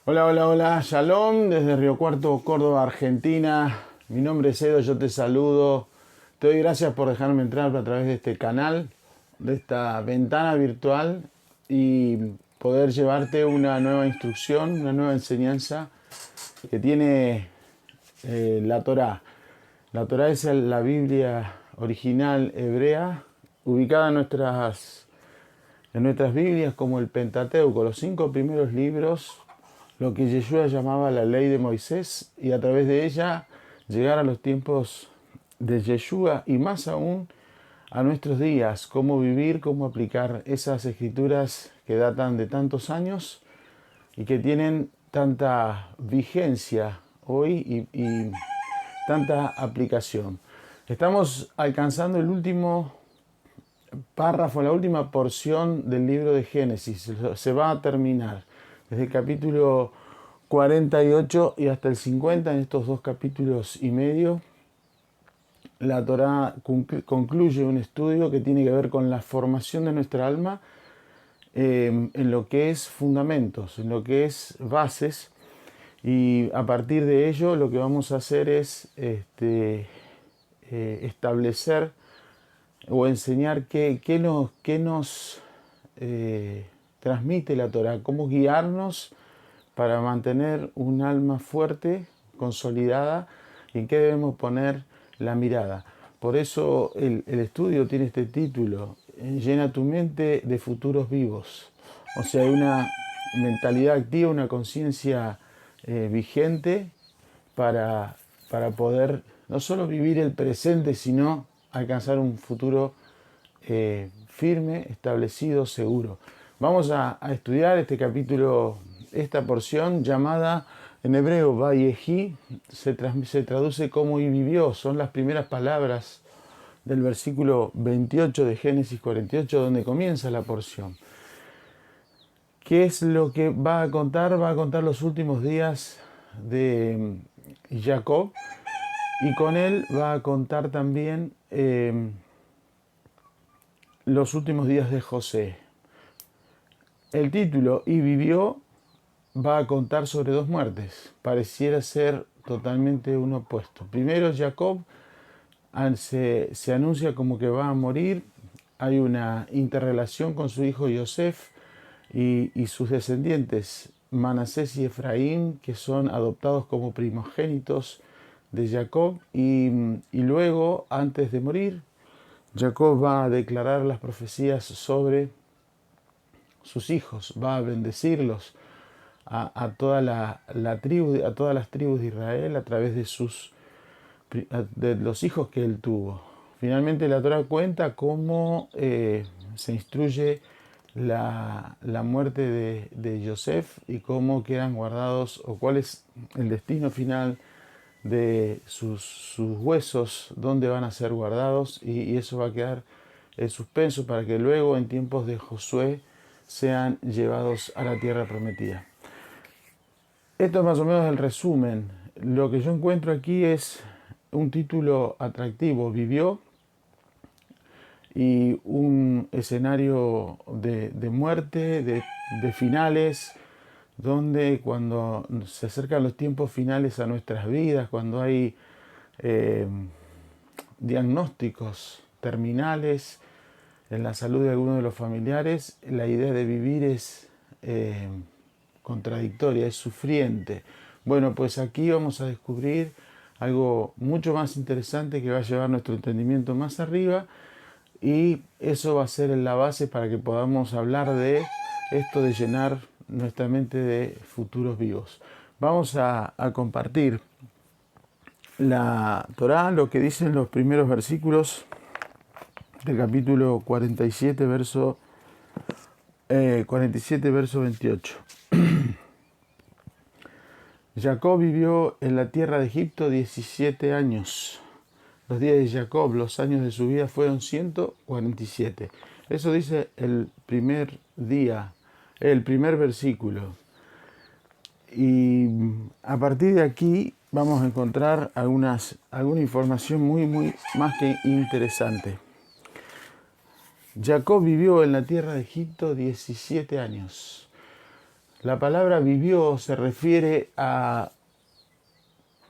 Hola, hola, hola, Shalom, desde Río Cuarto, Córdoba, Argentina. Mi nombre es Edo, yo te saludo. Te doy gracias por dejarme entrar a través de este canal, de esta ventana virtual y poder llevarte una nueva instrucción, una nueva enseñanza que tiene la Torá. La Torá es la Biblia original hebrea, ubicada en nuestras Biblias como el Pentateuco, los 5 primeros libros, lo que Yeshua llamaba la ley de Moisés, y a través de ella llegar a los tiempos de Yeshua y más aún a nuestros días, cómo vivir, cómo aplicar esas escrituras que datan de tantos años y que tienen tanta vigencia hoy y tanta aplicación. Estamos alcanzando el último párrafo, la última porción del libro de Génesis. Se va a terminar desde el capítulo 48 y hasta el 50. En estos 2 capítulos y medio la Torá concluye un estudio que tiene que ver con la formación de nuestra alma, en lo que es fundamentos, en lo que es bases, y a partir de ello lo que vamos a hacer es establecer o enseñar qué nos transmite la Torah, cómo guiarnos para mantener un alma fuerte, consolidada, y en qué debemos poner la mirada. Por eso el estudio tiene este título: llena tu mente de futuros vivos. O sea, hay una mentalidad activa, una conciencia vigente para, para poder no solo vivir el presente, sino alcanzar un futuro firme, establecido, seguro. Vamos a estudiar este capítulo, esta porción llamada en hebreo Vayehi, se traduce como y vivió. Son las primeras palabras del versículo 28 de Génesis 48, donde comienza la porción. ¿Qué es lo que va a contar? Va a contar los últimos días de Jacob, y con él va a contar también los últimos días de José. El título "Y vivió" va a contar sobre dos muertes. Pareciera ser totalmente un opuesto. Primero, Jacob se anuncia como que va a morir. Hay una interrelación con su hijo Yosef y sus descendientes, Manasés y Efraín, que son adoptados como primogénitos de Jacob. Y luego, antes de morir, Jacob va a declarar las profecías sobre sus hijos, va a bendecirlos a toda la tribu, a todas las tribus de Israel a través de los hijos que él tuvo. Finalmente la Torah cuenta cómo se instruye la muerte de Yosef y cómo quedan guardados, o cuál es el destino final de sus huesos, dónde van a ser guardados, y eso va a quedar en suspenso para que luego, en tiempos de Josué, sean llevados a la tierra prometida. Esto es más o menos el resumen. Lo que yo encuentro aquí es un título atractivo: vivió, y un escenario de muerte, de finales, donde cuando se acercan los tiempos finales a nuestras vidas, cuando hay eh, diagnósticos terminales en la salud de algunos de los familiares, la idea de vivir es contradictoria, es sufriente. Bueno, pues aquí vamos a descubrir algo mucho más interesante que va a llevar nuestro entendimiento más arriba, y eso va a ser la base para que podamos hablar de esto de llenar nuestra mente de futuros vivos. Vamos a compartir la Torá, lo que dicen los primeros versículos del capítulo 47, verso 28. Jacob vivió en la tierra de Egipto 17 años. Los días de Jacob, los años de su vida, fueron 147. Eso dice el primer día, el primer versículo. Y a partir de aquí vamos a encontrar alguna información muy más que interesante. Jacob vivió en la tierra de Egipto 17 años. La palabra vivió se refiere a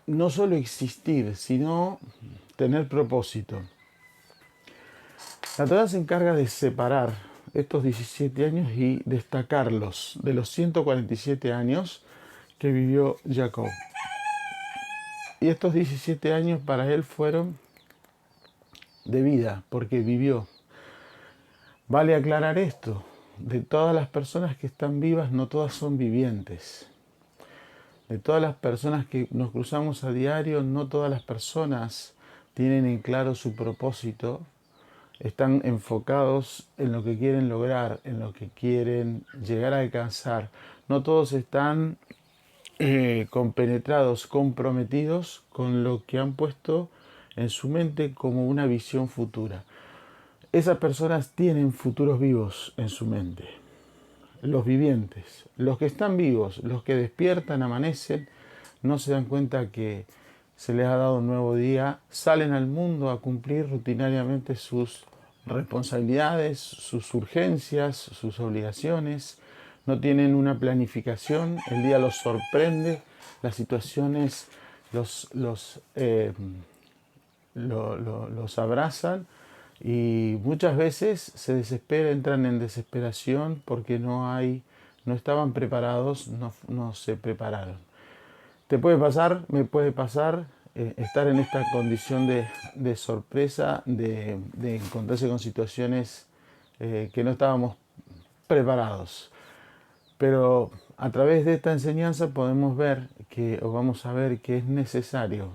no solo existir, sino tener propósito. La Torá se encarga de separar estos 17 años y destacarlos de los 147 años que vivió Jacob. Y estos 17 años para él fueron de vida, porque vivió. Vale aclarar esto, de todas las personas que están vivas, no todas son vivientes. De todas las personas que nos cruzamos a diario, no todas las personas tienen en claro su propósito, están enfocados en lo que quieren lograr, en lo que quieren llegar a alcanzar. No todos están compenetrados, comprometidos con lo que han puesto en su mente como una visión futura. Esas personas tienen futuros vivos en su mente. Los vivientes, los que están vivos, los que despiertan, amanecen, no se dan cuenta que se les ha dado un nuevo día, salen al mundo a cumplir rutinariamente sus responsabilidades, sus urgencias, sus obligaciones, no tienen una planificación, el día los sorprende, las situaciones los abrazan y muchas veces se desesperan, entran en desesperación porque no estaban preparados, no se prepararon. Te puede pasar, me puede pasar, estar en esta condición de sorpresa, de encontrarse con situaciones que no estábamos preparados. Pero a través de esta enseñanza podemos ver vamos a ver que es necesario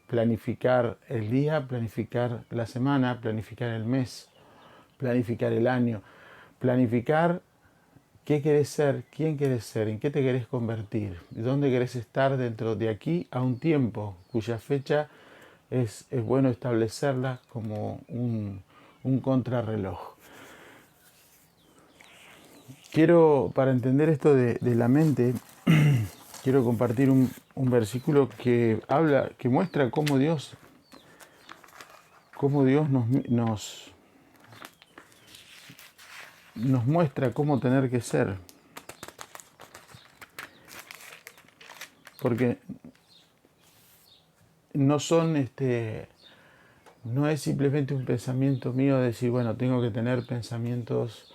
planificar el día, planificar la semana, planificar el mes, planificar el año, planificar qué querés ser, quién querés ser, en qué te querés convertir, dónde querés estar dentro de aquí a un tiempo cuya fecha es bueno establecerla como un contrarreloj. Quiero, para entender esto de la mente, quiero compartir un versículo que habla, que muestra cómo Dios nos muestra cómo tener que ser. Porque no no es simplemente un pensamiento mío de decir, bueno, tengo que tener pensamientos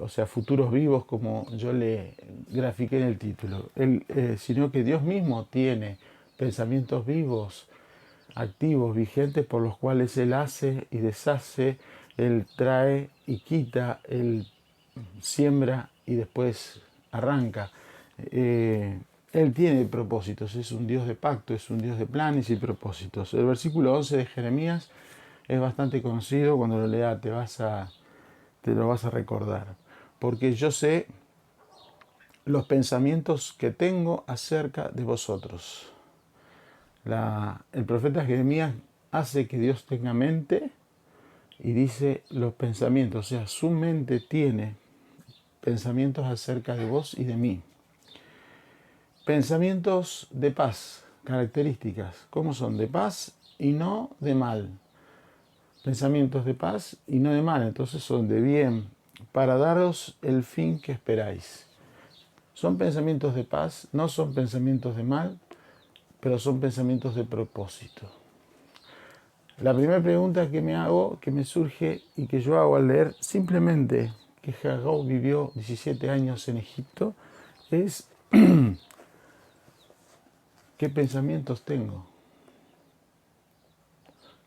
o sea, futuros vivos, como yo le grafiqué en el título, sino que Dios mismo tiene pensamientos vivos, activos, vigentes, por los cuales Él hace y deshace, Él trae y quita, Él siembra y después arranca. Él tiene propósitos, es un Dios de pacto, es un Dios de planes y propósitos. El versículo 11 de Jeremías es bastante conocido, cuando lo leas te lo vas a recordar. Porque yo sé los pensamientos que tengo acerca de vosotros. El profeta Jeremías hace que Dios tenga mente y dice los pensamientos, o sea, su mente tiene pensamientos acerca de vos y de mí. Pensamientos de paz, características, ¿cómo son? De paz y no de mal. Pensamientos de paz y no de mal, entonces son de bien, para daros el fin que esperáis. Son pensamientos de paz, no son pensamientos de mal, pero son pensamientos de propósito. La primera pregunta que me hago, que me surge y que yo hago al leer simplemente que Jacob vivió 17 años en Egipto es ¿qué pensamientos tengo?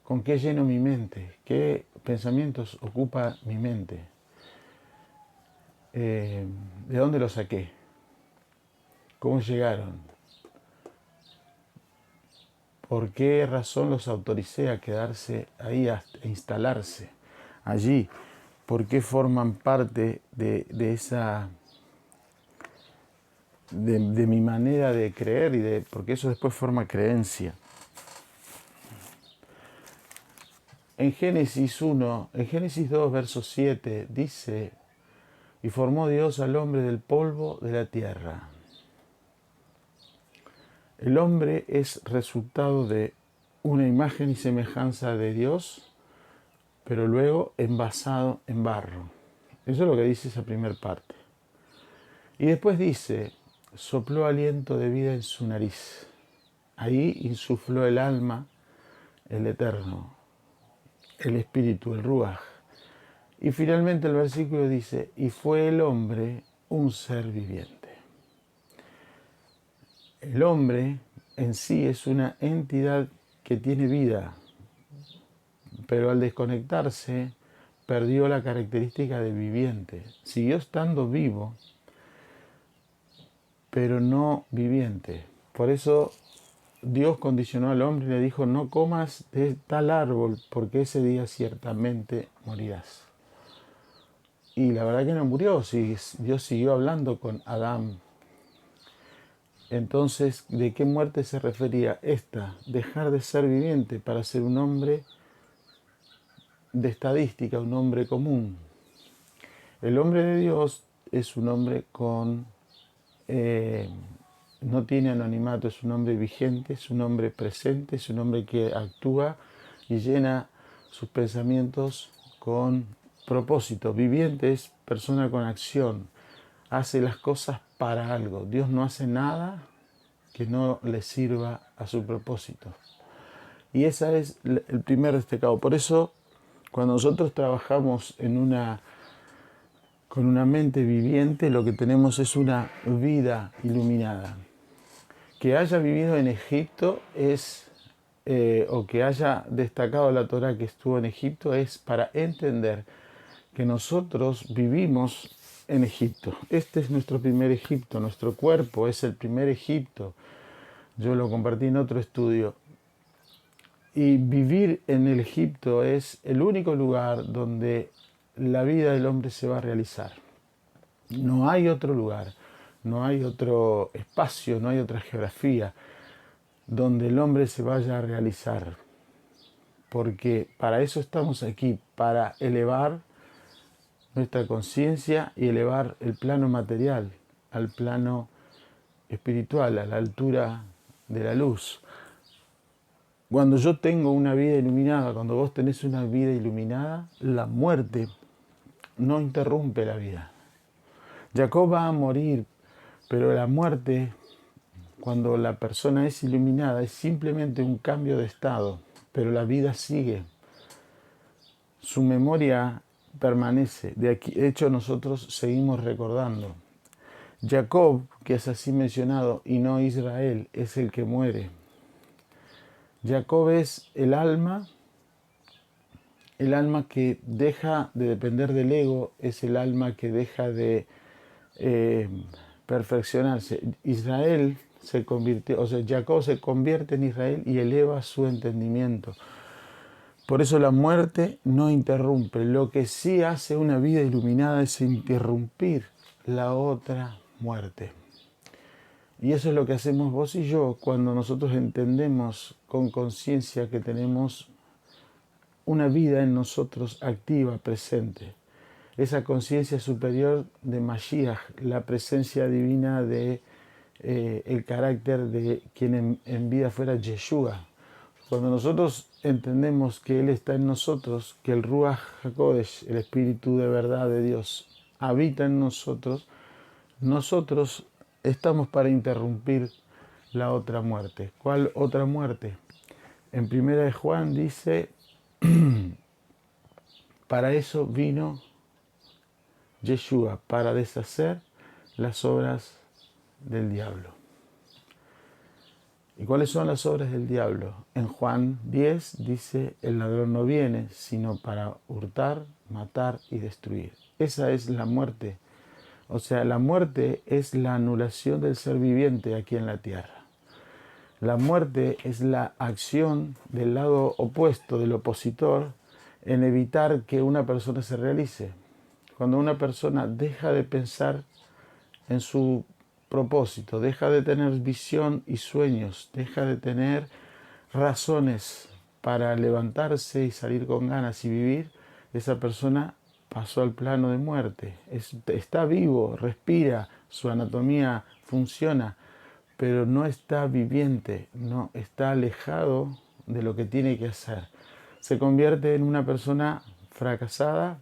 ¿Con qué lleno mi mente? ¿Qué pensamientos ocupa mi mente? ¿De dónde los saqué? ¿Cómo llegaron? ¿Por qué razón los autoricé a quedarse ahí, a instalarse allí? ¿Por qué forman parte de esa de mi manera de creer porque eso después forma creencia? En Génesis 1, en Génesis 2, verso 7 dice: y formó Dios al hombre del polvo de la tierra. El hombre es resultado de una imagen y semejanza de Dios, pero luego envasado en barro. Eso es lo que dice esa primera parte. Y después dice, sopló aliento de vida en su nariz. Ahí insufló el alma, el eterno, el espíritu, el ruaj. Y finalmente el versículo dice, y fue el hombre un ser viviente. El hombre en sí es una entidad que tiene vida, pero al desconectarse perdió la característica de viviente. Siguió estando vivo, pero no viviente. Por eso Dios condicionó al hombre y le dijo, no comas de tal árbol, porque ese día ciertamente morirás. Y la verdad que no murió, Dios siguió hablando con Adán. Entonces, ¿de qué muerte se refería esta? Dejar de ser viviente para ser un hombre de estadística, un hombre común. El hombre de Dios es un hombre no tiene anonimato, es un hombre vigente, es un hombre presente, es un hombre que actúa y llena sus pensamientos con propósito. Viviente es persona con acción, hace las cosas para algo. Dios no hace nada que no le sirva a su propósito. Y ese es el primer destacado. Por eso, cuando nosotros trabajamos con una mente viviente, lo que tenemos es una vida iluminada. Que haya vivido en Egipto o que haya destacado la Torah que estuvo en Egipto es para entender que nosotros vivimos en Egipto. Este es nuestro primer Egipto, nuestro cuerpo es el primer Egipto. Yo lo compartí en otro estudio. Y vivir en el Egipto es el único lugar donde la vida del hombre se va a realizar. No hay otro lugar, no hay otro espacio, no hay otra geografía donde el hombre se vaya a realizar. Porque para eso estamos aquí, para elevar nuestra conciencia y elevar el plano material al plano espiritual, a la altura de la luz. Cuando yo tengo una vida iluminada, cuando vos tenés una vida iluminada, la muerte no interrumpe la vida. Jacob va a morir, pero la muerte, cuando la persona es iluminada, es simplemente un cambio de estado, pero la vida sigue. Su memoria permanece. De hecho, nosotros seguimos recordando. Jacob, que es así mencionado, y no Israel, es el que muere. Jacob es el alma que deja de depender del ego, es el alma que deja de perfeccionarse. Israel se convirtió, o sea, Jacob se convierte en Israel y eleva su entendimiento. Por eso la muerte no interrumpe. Lo que sí hace una vida iluminada es interrumpir la otra muerte. Y eso es lo que hacemos vos y yo cuando nosotros entendemos con conciencia que tenemos una vida en nosotros activa, presente. Esa conciencia superior de Mashiach, la presencia divina de el carácter de quien en vida fuera Yeshua. Cuando nosotros entendemos que Él está en nosotros, que el Ruach HaKodesh, el Espíritu de verdad de Dios, habita en nosotros, nosotros estamos para interrumpir la otra muerte. ¿Cuál otra muerte? En primera de Juan dice, para eso vino Yeshua, para deshacer las obras del diablo. ¿Y cuáles son las obras del diablo? En Juan 10 dice, el ladrón no viene sino para hurtar, matar y destruir. Esa es la muerte. O sea, la muerte es la anulación del ser viviente aquí en la tierra. La muerte es la acción del lado opuesto, del opositor, en evitar que una persona se realice. Cuando una persona deja de pensar en su propósito, deja de tener visión y sueños, deja de tener razones para levantarse y salir con ganas y vivir, esa persona pasó al plano de muerte. Está vivo, respira, su anatomía funciona, pero no está viviente, no está alejado de lo que tiene que hacer. Se convierte en una persona fracasada,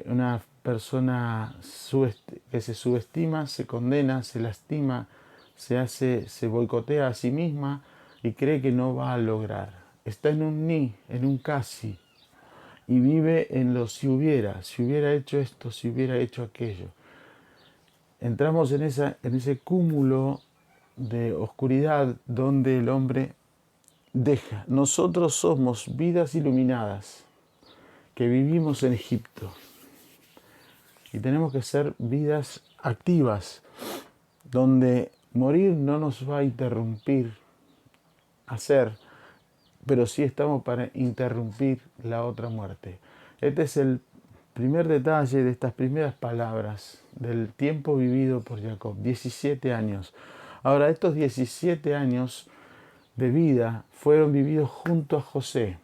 una persona que se subestima, se condena, se lastima, se boicotea a sí misma y cree que no va a lograr. Está en un ni, en un casi, y vive en lo si hubiera hecho esto, si hubiera hecho aquello. Entramos en ese cúmulo de oscuridad donde el hombre deja. Nosotros somos vidas iluminadas que vivimos en Egipto y tenemos que ser vidas activas donde morir no nos va a interrumpir hacer, pero sí estamos para interrumpir la otra muerte. Este es el primer detalle de estas primeras palabras del tiempo vivido por Jacob, 17 años. Ahora, estos 17 años de vida fueron vividos junto a José,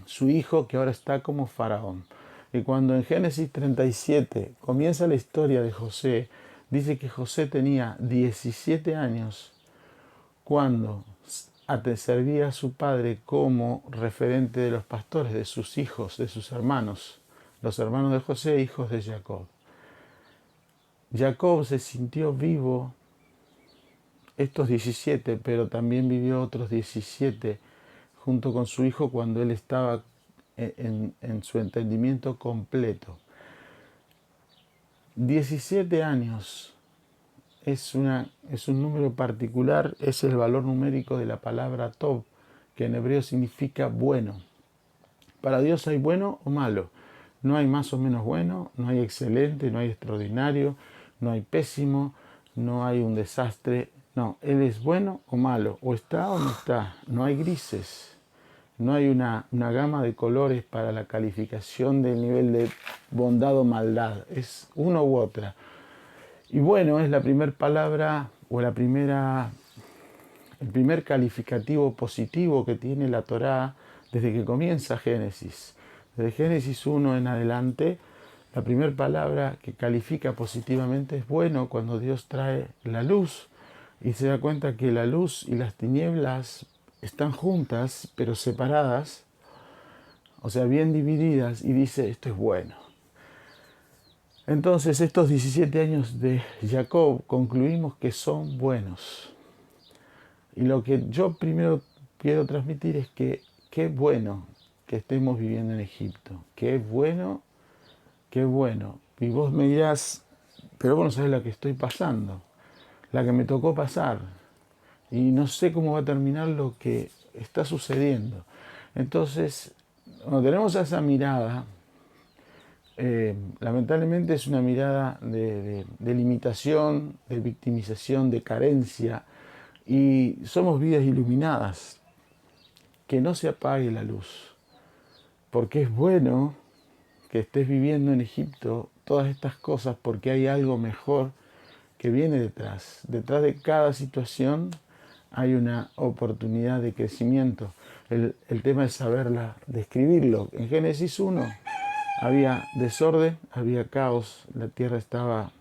su hijo que ahora está como faraón. Y cuando en Génesis 37 comienza la historia de José, dice que José tenía 17 años cuando servía a su padre como referente de los pastores, de sus hijos, de sus hermanos, los hermanos de José, hijos de Jacob. Jacob se sintió vivo estos 17, pero también vivió otros 17 junto con su hijo cuando él estaba en su entendimiento completo. 17 años es un número particular, es el valor numérico de la palabra Tov, que en hebreo significa bueno. Para Dios hay bueno o malo. No hay más o menos bueno, no hay excelente, no hay extraordinario, no hay pésimo, no hay un desastre. No, Él es bueno o malo, o está o no está. No hay grises, no hay una gama de colores para la calificación del nivel de bondad o maldad. Es uno u otra. Y bueno, es la primera palabra o el primer calificativo positivo que tiene la Torá desde que comienza Génesis. Desde Génesis 1 en adelante, la primera palabra que califica positivamente es bueno cuando Dios trae la luz y se da cuenta que la luz y las tinieblas están juntas pero separadas, o sea, bien divididas, y dice esto es bueno. Entonces estos 17 años de Jacob concluimos que son buenos. Y lo que yo primero quiero transmitir es que qué bueno que estemos viviendo en Egipto. Qué bueno, qué bueno. Y vos me dirás, pero vos no sabés la que estoy pasando, la que me tocó pasar. Y no sé cómo va a terminar lo que está sucediendo. Entonces, cuando tenemos esa mirada, lamentablemente es una mirada de limitación, de victimización, de carencia, y somos vidas iluminadas. Que no se apague la luz, porque es bueno que estés viviendo en Egipto todas estas cosas, porque hay algo mejor que viene detrás. Detrás de cada situación hay una oportunidad de crecimiento. El tema es saberla describirlo. En Génesis 1 había desorden, había caos, la tierra estaba,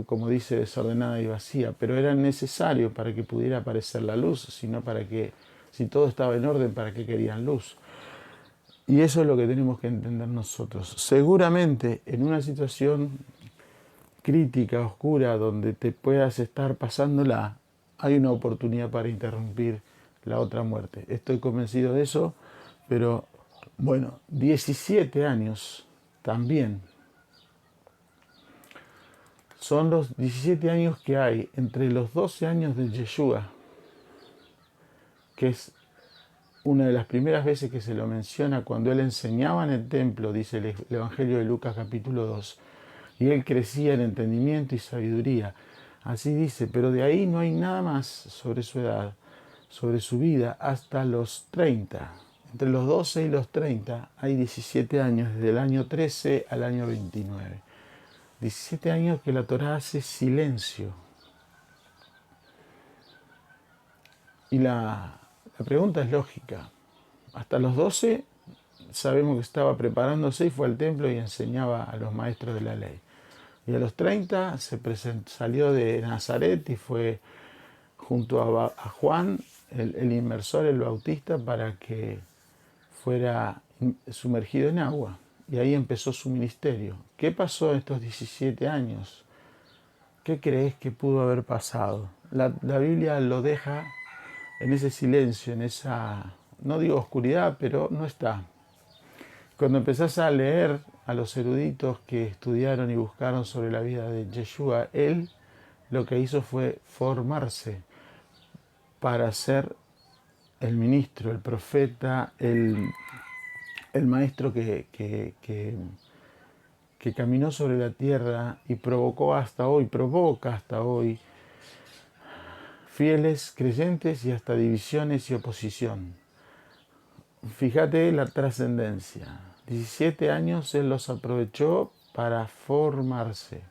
como dice, desordenada y vacía, pero era necesario para que pudiera aparecer la luz, sino para que, si todo estaba en orden, ¿para qué querían luz? Y eso es lo que tenemos que entender nosotros. Seguramente en una situación crítica, oscura, donde te puedas estar pasándola, hay una oportunidad para interrumpir la otra muerte. Estoy convencido de eso, pero bueno, 17 años también son los 17 años que hay entre los 12 años de Yeshua, que es una de las primeras veces que se lo menciona cuando él enseñaba en el templo, dice el Evangelio de Lucas capítulo 2, y él crecía en entendimiento y sabiduría. Así dice, pero de ahí no hay nada más sobre su edad, sobre su vida, hasta los 30. Entre los 12 y los 30 hay 17 años, desde el año 13 al año 29. 17 años que la Torá hace silencio. Y la pregunta es lógica. Hasta los 12 sabemos que estaba preparándose y fue al templo y enseñaba a los maestros de la ley. Y a los 30 salió de Nazaret y fue junto a Juan, el inmersor, el bautista, para que fuera sumergido en agua. y ahí empezó su ministerio. ¿Qué pasó en estos 17 años? ¿Qué crees que pudo haber pasado? La Biblia lo deja en ese silencio, en esa, no digo oscuridad, pero no está. Cuando empezás a leer a los eruditos que estudiaron y buscaron sobre la vida de Yeshua, él lo que hizo fue formarse para ser el ministro, el profeta, el maestro que caminó sobre la tierra y provoca hasta hoy fieles creyentes y hasta divisiones y oposición. Fíjate la trascendencia. 17 años él los aprovechó para formarse,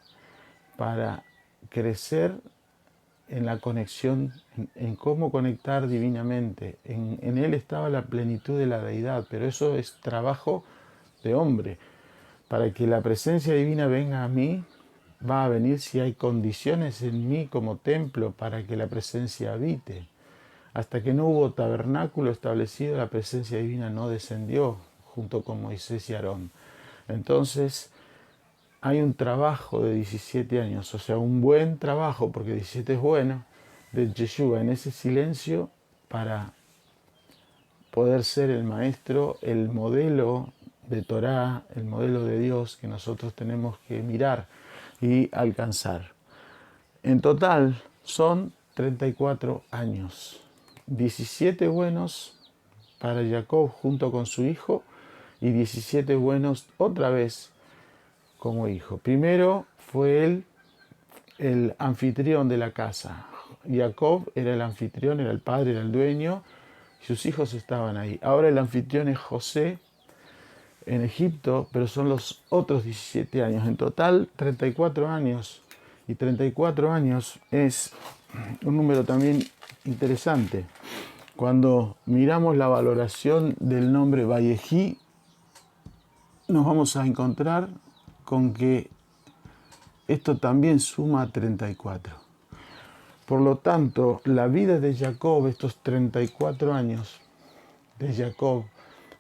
para crecer en la conexión, en cómo conectar divinamente. En él estaba la plenitud de la deidad, pero eso es trabajo de hombre. Para que la presencia divina venga a mí, va a venir si hay condiciones en mí como templo para que la presencia habite. Hasta que no hubo tabernáculo establecido, la presencia divina no descendió junto con Moisés y Aarón. Entonces, hay un trabajo de 17 años, o sea, un buen trabajo, porque 17 es bueno, de Yeshua en ese silencio para poder ser el maestro, el modelo de Torá, el modelo de Dios que nosotros tenemos que mirar y alcanzar. En total son 34 años, 17 buenos para Jacob junto con su hijo y 17 buenos otra vez como hijo. Primero fue él el anfitrión de la casa. Jacob era el anfitrión, era el padre, era el dueño, y sus hijos estaban ahí. Ahora el anfitrión es José en Egipto, pero son los otros 17 años. En total, 34 años. Y 34 años es un número también interesante. Cuando miramos la valoración del nombre Vallejí, nos vamos a encontrar con que esto también suma 34. Por lo tanto, la vida de Jacob, estos 34 años de Jacob,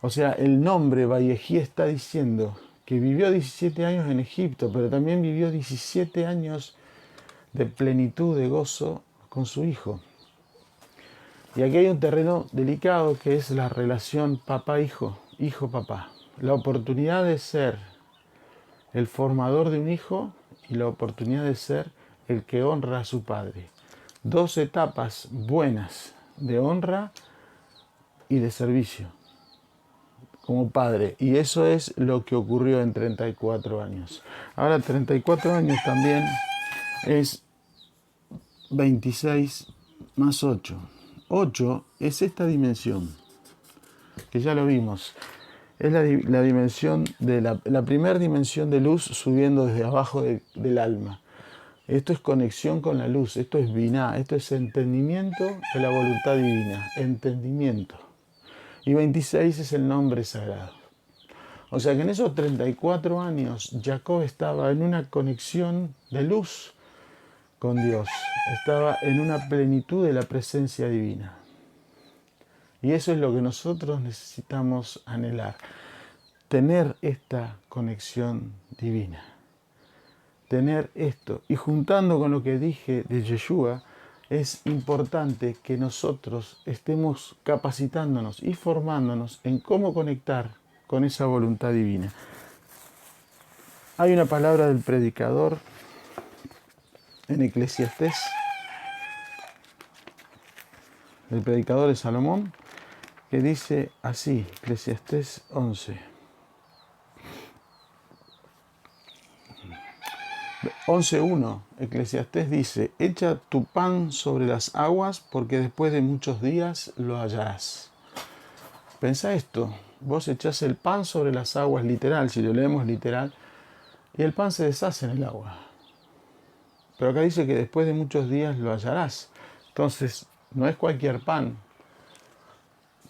o sea, el nombre Vallejí está diciendo que vivió 17 años en Egipto, pero también vivió 17 años de plenitud, de gozo con su hijo. Y aquí hay un terreno delicado que es la relación papá-hijo, hijo-papá. La oportunidad de ser el formador de un hijo y la oportunidad de ser el que honra a su padre. Dos etapas buenas de honra y de servicio como padre. Y eso es lo que ocurrió en 34 años. Ahora 34 años también es 26 más 8. 8 es esta dimensión, que ya lo vimos. Es la dimensión de la primera dimensión de luz subiendo desde abajo del alma. Esto es conexión con la luz, esto es biná, esto es entendimiento de la voluntad divina, entendimiento. Y 26 es el nombre sagrado. O sea que en esos 34 años Jacob estaba en una conexión de luz con Dios, estaba en una plenitud de la presencia divina. Y eso es lo que nosotros necesitamos anhelar, tener esta conexión divina, tener esto. Y juntando con lo que dije de Yeshua, es importante que nosotros estemos capacitándonos y formándonos en cómo conectar con esa voluntad divina. Hay una palabra del predicador en Eclesiastés, el predicador de Salomón, que dice así, Eclesiastés 11. 11.1, Eclesiastés dice, echa tu pan sobre las aguas porque después de muchos días lo hallarás. Pensá esto, vos echás el pan sobre las aguas, literal, si lo leemos literal, y el pan se deshace en el agua. Pero acá dice que después de muchos días lo hallarás. Entonces, no es cualquier pan,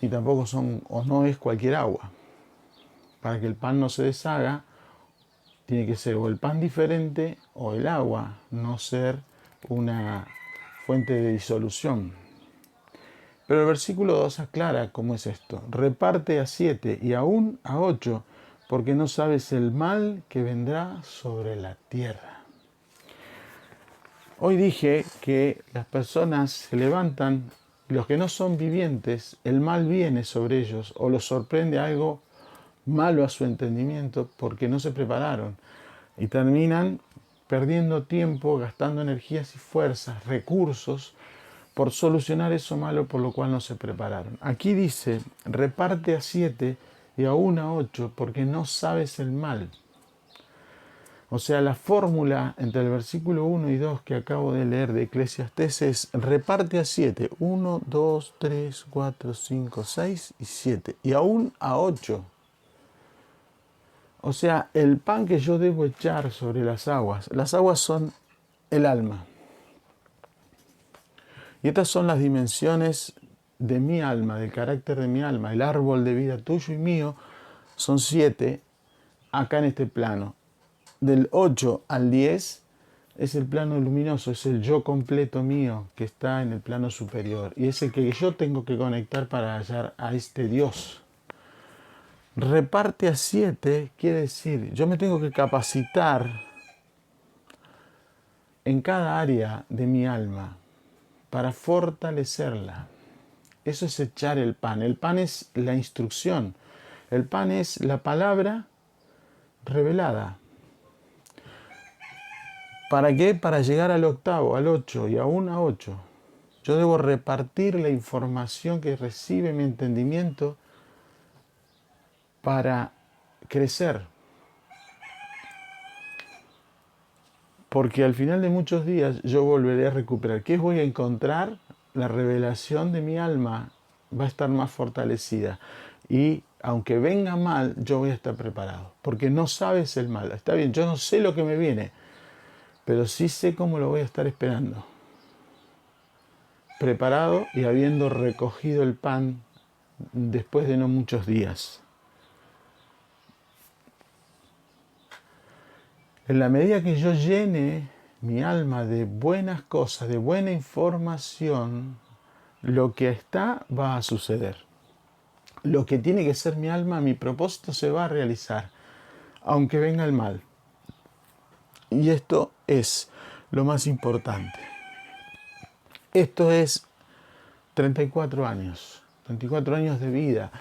ni tampoco no es cualquier agua. Para que el pan no se deshaga, tiene que ser o el pan diferente o el agua, no ser una fuente de disolución. Pero el versículo 2 aclara cómo es esto. Reparte a 7 y aún a 8, porque no sabes el mal que vendrá sobre la tierra. Hoy dije que las personas se levantan, los que no son vivientes, el mal viene sobre ellos o los sorprende algo malo a su entendimiento porque no se prepararon y terminan perdiendo tiempo, gastando energías y fuerzas, recursos por solucionar eso malo por lo cual no se prepararon. Aquí dice, reparte a 7 y aún a 8 porque no sabes el mal. O sea, la fórmula entre el versículo 1 y 2 que acabo de leer de Eclesiastés es reparte a 7. 1, 2, 3, 4, 5, 6 y 7. Y aún a 8. O sea, el pan que yo debo echar sobre las aguas son el alma. Y estas son las dimensiones de mi alma, del carácter de mi alma. El árbol de vida tuyo y mío son 7 acá en este plano. Del 8 al 10 es el plano luminoso, es el yo completo mío que está en el plano superior. Y es el que yo tengo que conectar para hallar a este Dios. Reparte a 7 quiere decir, yo me tengo que capacitar en cada área de mi alma para fortalecerla. Eso es echar el pan. El pan es la instrucción. El pan es la palabra revelada. ¿Para qué? Para llegar al octavo, al 8 y aún a 8. Yo debo repartir la información que recibe mi entendimiento para crecer. Porque al final de muchos días yo volveré a recuperar. ¿Qué voy a encontrar? La revelación de mi alma va a estar más fortalecida. Y aunque venga mal, yo voy a estar preparado. Porque no sabes el mal. Está bien, yo no sé lo que me viene, pero sí sé cómo lo voy a estar esperando. Preparado y habiendo recogido el pan después de no muchos días. En la medida que yo llene mi alma de buenas cosas, de buena información, lo que está va a suceder. Lo que tiene que ser mi alma, mi propósito se va a realizar, aunque venga el mal. Y esto es lo más importante. Esto es 34 años de vida.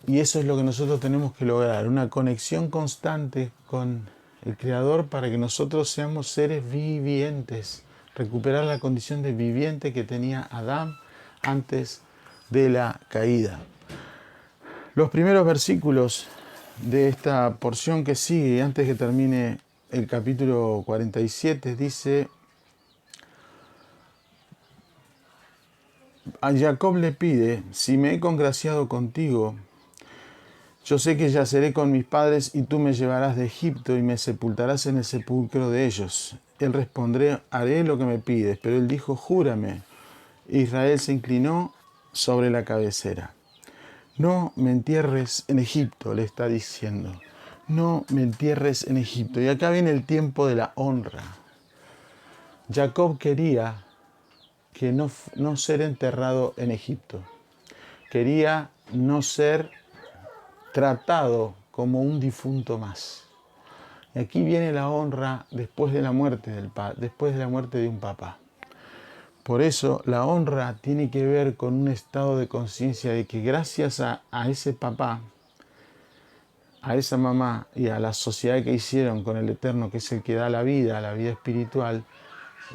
Y eso es lo que nosotros tenemos que lograr, una conexión constante con el Creador para que nosotros seamos seres vivientes, recuperar la condición de viviente que tenía Adán antes de la caída. Los primeros versículos de esta porción que sigue, antes que termine el capítulo 47, dice: a Jacob le pide, si me he congraciado contigo, yo sé que yaceré con mis padres y tú me llevarás de Egipto y me sepultarás en el sepulcro de ellos. Él responderá, haré lo que me pides. Pero él dijo, júrame. Israel se inclinó sobre la cabecera. No me entierres en Egipto, le está diciendo. No me entierres en Egipto. Y acá viene el tiempo de la honra. Jacob quería que no ser enterrado en Egipto. Quería no ser tratado como un difunto más. Y aquí viene la honra después de la muerte después de la muerte de un papá. Por eso la honra tiene que ver con un estado de conciencia de que gracias a ese papá, a esa mamá y a la sociedad que hicieron con el Eterno, que es el que da la vida espiritual,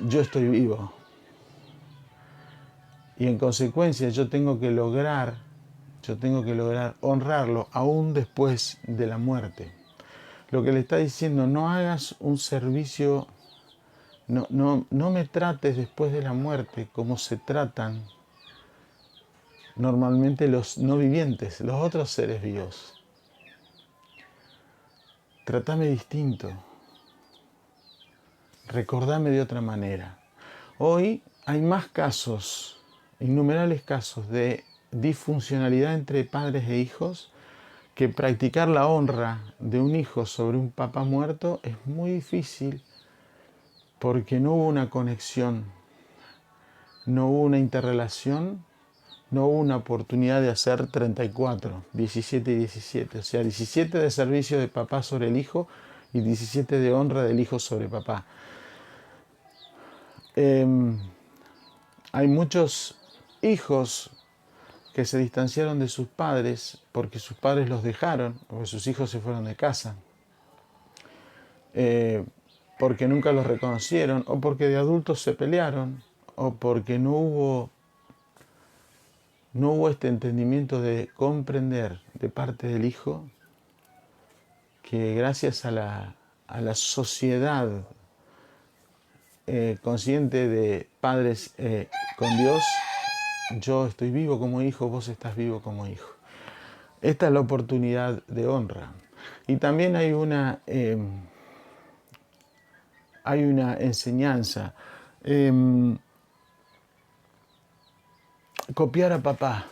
yo estoy vivo. Y en consecuencia yo tengo que lograr honrarlo aún después de la muerte. Lo que le está diciendo, no hagas un servicio, no me trates después de la muerte como se tratan normalmente los no vivientes, los otros seres vivos. Trátame distinto. Recordame de otra manera. Hoy hay más casos, innumerables casos de disfuncionalidad entre padres e hijos, que practicar la honra de un hijo sobre un papá muerto es muy difícil porque no hubo una conexión, no hubo una interrelación, no hubo una oportunidad de hacer 34, 17 y 17. O sea, 17 de servicio de papá sobre el hijo y 17 de honra del hijo sobre papá. Hay muchos hijos que se distanciaron de sus padres porque sus padres los dejaron, o porque sus hijos se fueron de casa, porque nunca los reconocieron, o porque de adultos se pelearon, o porque no hubo este entendimiento de comprender de parte del hijo que gracias a la sociedad consciente de padres con Dios, yo estoy vivo como hijo, vos estás vivo como hijo. Esta es la oportunidad de honra. Y también hay una enseñanza. Copiar a papá.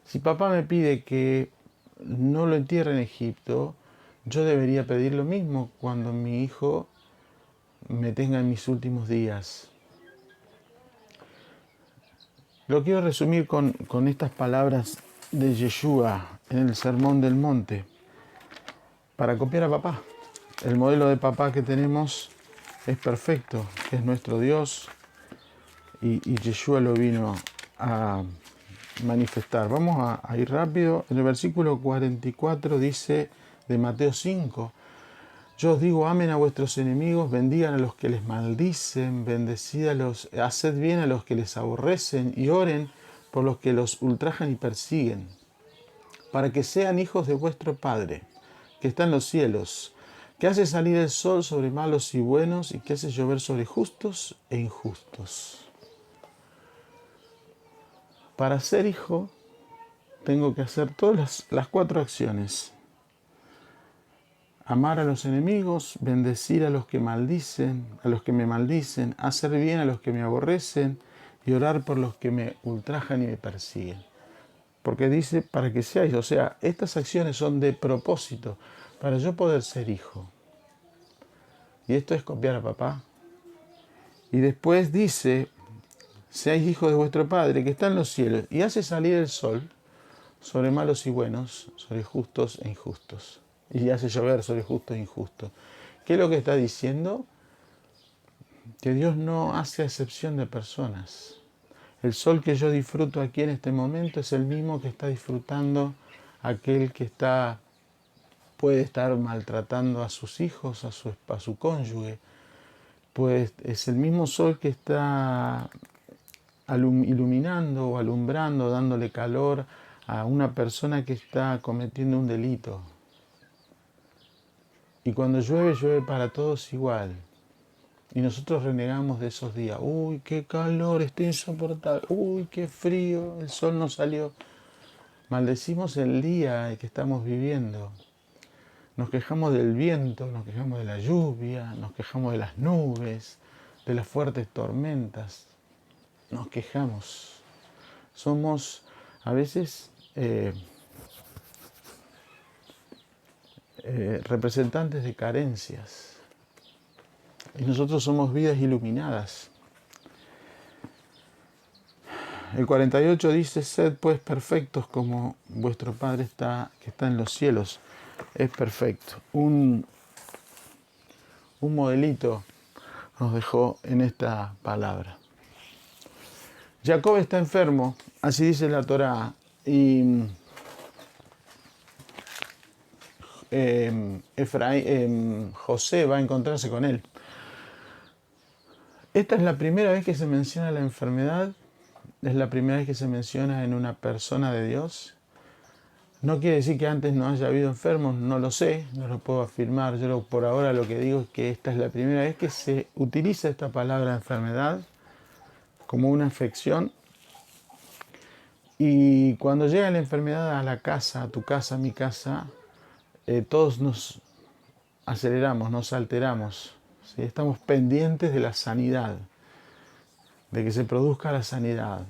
Si papá me pide que no lo entierre en Egipto, yo debería pedir lo mismo cuando mi hijo me tenga en mis últimos días. Lo quiero resumir con estas palabras de Yeshua en el Sermón del Monte, para copiar a papá. El modelo de papá que tenemos es perfecto, es nuestro Dios, y Yeshua lo vino a manifestar. Vamos a ir rápido. En el versículo 44 dice de Mateo 5, yo os digo, amen a vuestros enemigos, bendigan a los que les maldicen, haced bien a los que les aborrecen y oren por los que los ultrajan y persiguen, para que sean hijos de vuestro Padre, que está en los cielos, que hace salir el sol sobre malos y buenos y que hace llover sobre justos e injustos. Para ser hijo, tengo que hacer todas las 4 acciones. Amar a los enemigos, bendecir a los que maldicen, a los que me maldicen, hacer bien a los que me aborrecen y orar por los que me ultrajan y me persiguen. Porque dice, para que seáis, o sea, estas acciones son de propósito, para yo poder ser hijo. Y esto es copiar a papá. Y después dice, seáis hijos de vuestro Padre que está en los cielos y hace salir el sol sobre malos y buenos, sobre justos e injustos. Y hace llover sobre justos e injustos. ¿Qué es lo que está diciendo? Que Dios no hace excepción de personas. El sol que yo disfruto aquí en este momento es el mismo que está disfrutando aquel que puede estar maltratando a sus hijos, a su cónyuge. Pues es el mismo sol que está iluminando o alumbrando, dándole calor a una persona que está cometiendo un delito. Y cuando llueve, llueve para todos igual. Y nosotros renegamos de esos días. Uy, qué calor, está insoportable. Uy, qué frío, el sol no salió. Maldecimos el día que estamos viviendo. Nos quejamos del viento, nos quejamos de la lluvia, nos quejamos de las nubes, de las fuertes tormentas. Nos quejamos. Somos a veces representantes de carencias. Y nosotros somos vidas iluminadas. El 48 dice, sed pues perfectos como vuestro Padre que está en los cielos. Es perfecto. Un modelito nos dejó en esta palabra. Jacob está enfermo, así dice la Torá, y José va a encontrarse con él. Esta es la primera vez que se menciona la enfermedad, es la primera vez que se menciona en una persona de Dios. No quiere decir que antes no haya habido enfermos, no lo sé, no lo puedo afirmar. Yo por ahora lo que digo es que esta es la primera vez que se utiliza esta palabra enfermedad como una afección. Y cuando llega la enfermedad a la casa, a tu casa, a mi casa, todos nos aceleramos, nos alteramos. ¿Sí? Estamos pendientes de la sanidad, de que se produzca la sanidad.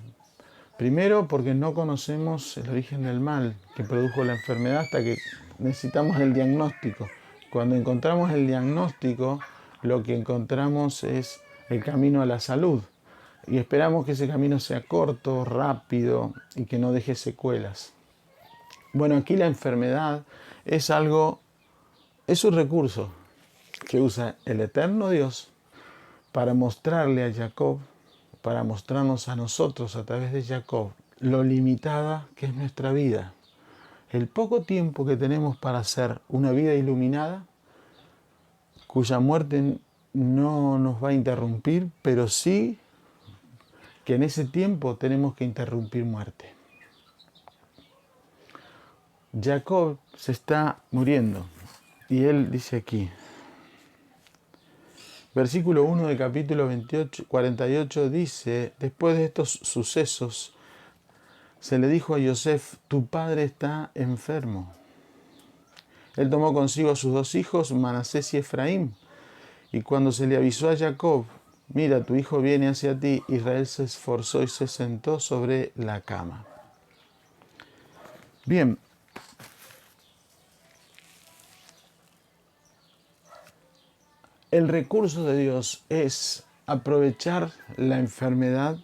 Primero porque no conocemos el origen del mal que produjo la enfermedad hasta que necesitamos el diagnóstico. Cuando encontramos el diagnóstico, lo que encontramos es el camino a la salud. Y esperamos que ese camino sea corto, rápido y que no deje secuelas. Bueno, aquí la enfermedad es es un recurso que usa el eterno Dios para mostrarle a Jacob, para mostrarnos a nosotros a través de Jacob, lo limitada que es nuestra vida. El poco tiempo que tenemos para hacer una vida iluminada, cuya muerte no nos va a interrumpir, pero sí que en ese tiempo tenemos que interrumpir muerte. Jacob se está muriendo y él dice aquí, versículo 1 del capítulo 48 dice, después de estos sucesos, se le dijo a Yosef, tu padre está enfermo. Él tomó consigo a sus dos hijos, Manasés y Efraín, y cuando se le avisó a Jacob, mira, tu hijo viene hacia ti, Israel se esforzó y se sentó sobre la cama. Bien, el recurso de Dios es aprovechar la enfermedad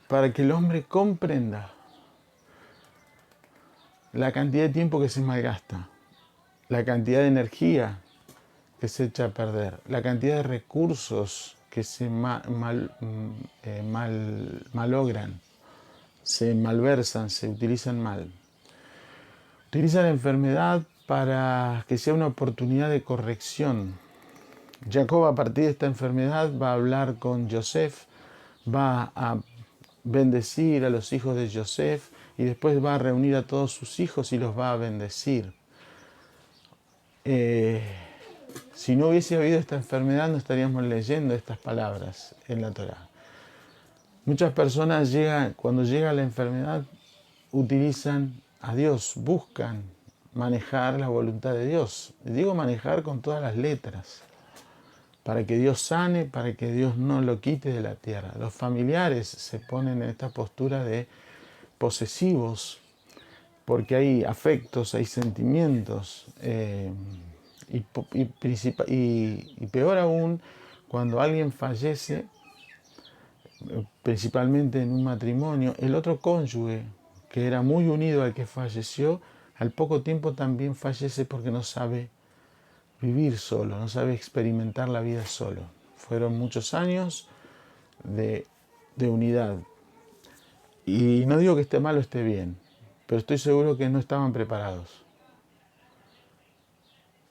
para que el hombre comprenda la cantidad de tiempo que se malgasta, la cantidad de energía que se echa a perder, la cantidad de recursos que se malogran, se malversan, se utilizan mal. Utiliza la enfermedad para que sea una oportunidad de corrección. Jacob, a partir de esta enfermedad, va a hablar con Yosef, va a bendecir a los hijos de Yosef y después va a reunir a todos sus hijos y los va a bendecir. Si no hubiese habido esta enfermedad, no estaríamos leyendo estas palabras en la Torá. Muchas personas cuando llega la enfermedad, utilizan a Dios, buscan manejar la voluntad de Dios. Y digo manejar con todas las letras, para que Dios sane, para que Dios no lo quite de la tierra. Los familiares se ponen en esta postura de posesivos, porque hay afectos, hay sentimientos, y peor aún, cuando alguien fallece, principalmente en un matrimonio, el otro cónyuge, que era muy unido al que falleció, al poco tiempo también fallece porque no sabe vivir solo, no sabe experimentar la vida solo. Fueron muchos años de unidad. Y no digo que esté mal o esté bien, pero estoy seguro que no estaban preparados.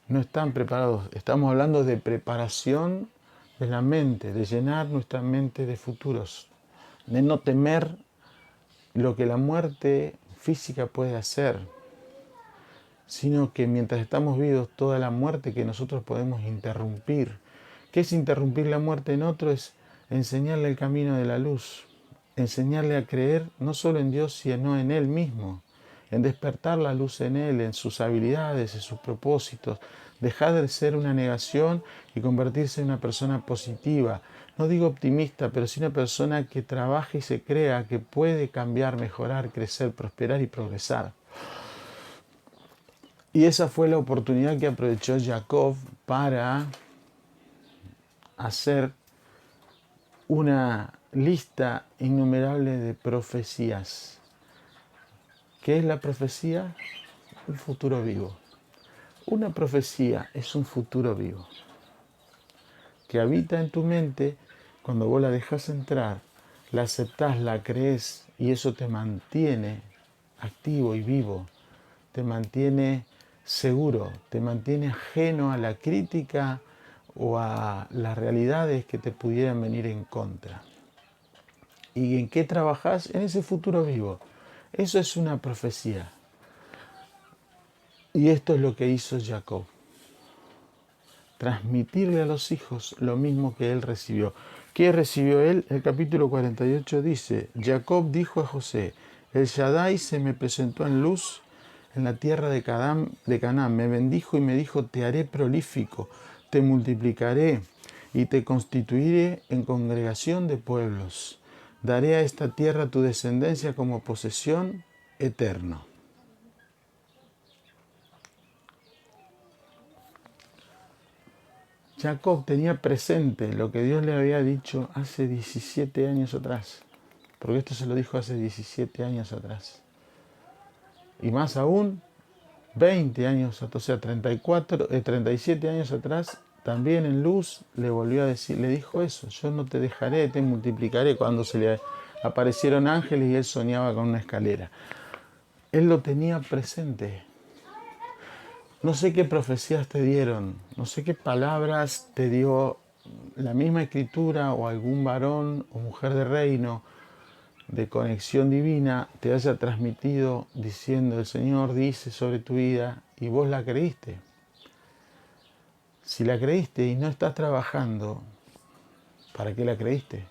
No están preparados. Estamos hablando de preparación de la mente, de llenar nuestra mente de futuros, de no temer lo que la muerte física puede hacer, sino que mientras estamos vivos, toda la muerte que nosotros podemos interrumpir. ¿Qué es interrumpir la muerte en otro? Es enseñarle el camino de la luz, enseñarle a creer no solo en Dios, sino en Él mismo, en despertar la luz en Él, en sus habilidades, en sus propósitos, dejar de ser una negación y convertirse en una persona positiva. No digo optimista, pero sí una persona que trabaje y se crea que puede cambiar, mejorar, crecer, prosperar y progresar. Y esa fue la oportunidad que aprovechó Jacob para hacer una lista innumerable de profecías. ¿Qué es la profecía? Un futuro vivo. Una profecía es un futuro vivo que habita en tu mente cuando vos la dejas entrar, la aceptás, la crees y eso te mantiene activo y vivo, te mantiene seguro, te mantiene ajeno a la crítica o a las realidades que te pudieran venir en contra. ¿Y en qué trabajás? En ese futuro vivo. Eso es una profecía. Y esto es lo que hizo Jacob. Transmitirle a los hijos lo mismo que él recibió. ¿Qué recibió él? El capítulo 48 dice, Jacob dijo a José, el Shaddai se me presentó en luz en la tierra de Canaán, me bendijo y me dijo, te haré prolífico, te multiplicaré y te constituiré en congregación de pueblos. Daré a esta tierra tu descendencia como posesión eterna. Jacob tenía presente lo que Dios le había dicho hace 17 años atrás, porque esto se lo dijo hace 17 años atrás. Y más aún, 20 años, o sea, 37 años atrás, también en Luz le volvió a decir, le dijo eso: yo no te dejaré, te multiplicaré, cuando se le aparecieron ángeles y él soñaba con una escalera. Él lo tenía presente. No sé qué profecías te dieron, no sé qué palabras te dio la misma escritura o algún varón o mujer de reino de conexión divina te haya transmitido diciendo: el Señor dice sobre tu vida, y vos la creíste. Si la creíste y no estás trabajando, ¿para qué la creíste?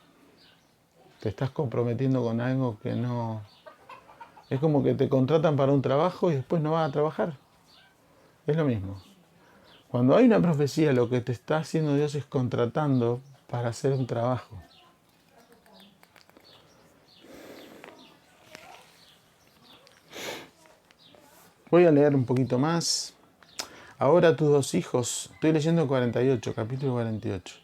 Te estás comprometiendo con algo que no... Es como que te contratan para un trabajo y después no vas a trabajar. Es lo mismo. Cuando hay una profecía, lo que te está haciendo Dios es contratando para hacer un trabajo. Voy a leer un poquito más. Ahora tus dos hijos, estoy leyendo 48, capítulo 48.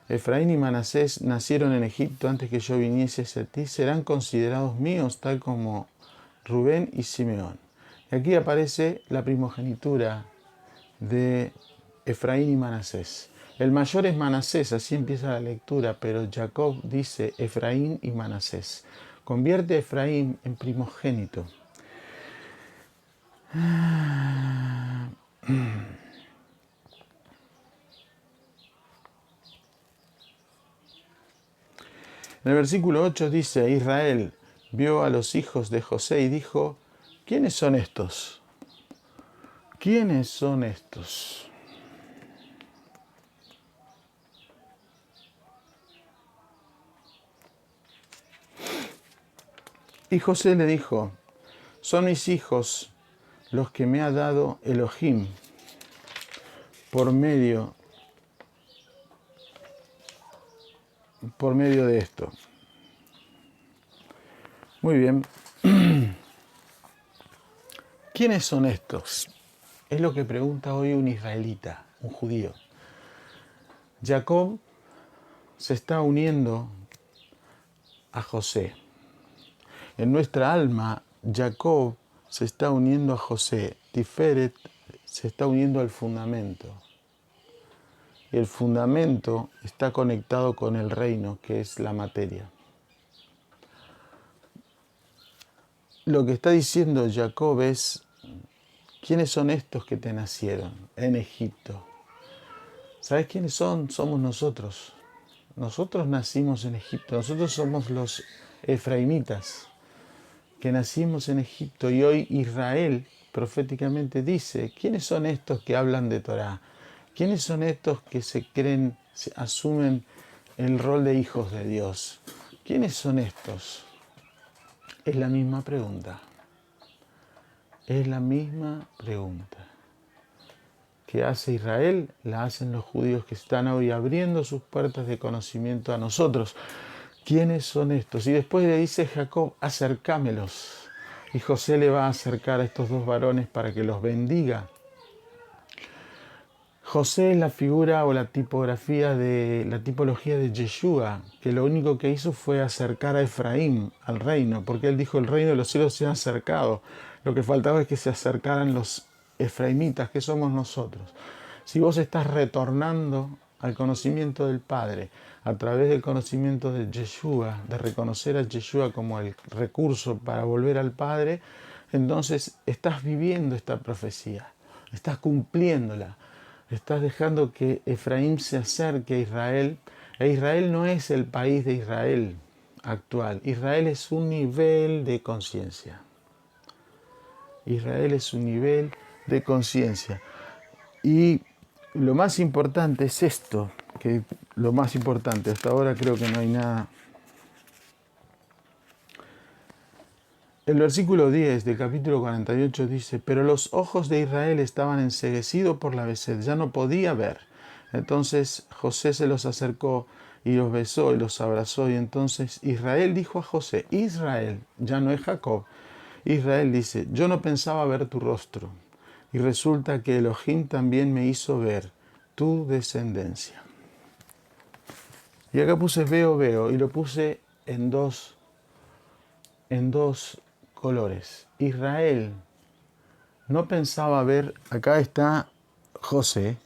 Efraín y Manasés nacieron en Egipto antes que yo viniese hacia ti, serán considerados míos tal como Rubén y Simeón. Y aquí aparece la primogenitura de Efraín y Manasés. El mayor es Manasés, así empieza la lectura, pero Jacob dice Efraín y Manasés. Convierte a Efraín en primogénito. En el versículo 8 dice: Israel vio a los hijos de José y dijo: ¿quiénes son estos? ¿Quiénes son estos? Y José le dijo: son mis hijos los que me ha dado Elohim por medio de esto. Muy bien. ¿Quiénes son estos? Es lo que pregunta hoy un israelita, un judío. Jacob se está uniendo a José. En nuestra alma, Jacob se está uniendo a José. Tiferet se está uniendo al fundamento. Y el fundamento está conectado con el reino, que es la materia. Lo que está diciendo Jacob es: ¿quiénes son estos que te nacieron en Egipto? ¿Sabes quiénes son? Somos nosotros. Nosotros nacimos en Egipto. Nosotros somos los efraimitas que nacimos en Egipto. Y hoy Israel proféticamente dice: ¿quiénes son estos que hablan de Torá? ¿Quiénes son estos que se creen, asumen el rol de hijos de Dios? ¿Quiénes son estos? Es la misma pregunta. Es la misma pregunta que hace Israel, la hacen los judíos que están hoy abriendo sus puertas de conocimiento a nosotros. ¿Quiénes son estos? Y después le dice Jacob: acercámelos. Y José le va a acercar a estos dos varones para que los bendiga. José es la figura o la tipología de Yeshua, que lo único que hizo fue acercar a Efraín al reino, porque él dijo: el reino de los cielos se ha acercado. Lo que faltaba es que se acercaran los efraimitas, que somos nosotros. Si vos estás retornando al conocimiento del Padre a través del conocimiento de Yeshua, de reconocer a Yeshua como el recurso para volver al Padre, entonces estás viviendo esta profecía, estás cumpliéndola. Estás dejando que Efraín se acerque a Israel. E Israel no es el país de Israel actual. Israel es un nivel de conciencia. Israel es un nivel de conciencia. Y lo más importante es esto, que lo más importante, hasta ahora creo que no hay nada. El versículo 10 del capítulo 48 dice: pero los ojos de Israel estaban enceguecidos por la vejez, ya no podía ver. Entonces José se los acercó y los besó y los abrazó. Y entonces Israel dijo a José: Israel, ya no es Jacob. Israel dice: yo no pensaba ver tu rostro. Y resulta que Elohim también me hizo ver tu descendencia. Y acá puse veo y lo puse en dos colores. Israel no pensaba ver, acá está José,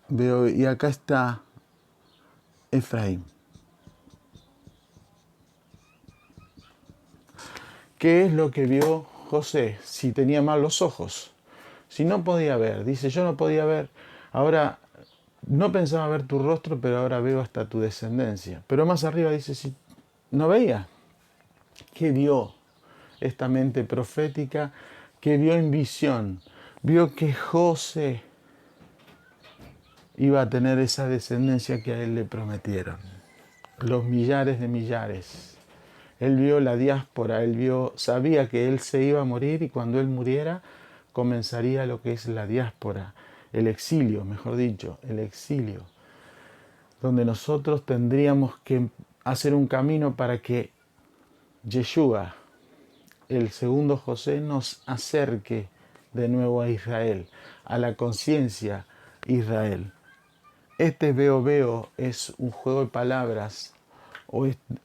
veo, y acá está Efraín. ¿Qué es lo que vio José? Si tenía mal los ojos, si no podía ver, dice, yo no podía ver, ahora no pensaba ver tu rostro, pero ahora veo hasta tu descendencia. Pero más arriba dice, si no veía, ¿qué vio esta mente profética? ¿Qué vio en visión? Vio que José iba a tener esa descendencia que a él le prometieron. Los millares de millares. Él vio la diáspora, sabía que él se iba a morir y cuando él muriera comenzaría lo que es la diáspora, el exilio, mejor dicho, el exilio, donde nosotros tendríamos que hacer un camino para que Yeshua, el segundo José, nos acerque de nuevo a Israel, a la conciencia Israel. Este veo es un juego de palabras.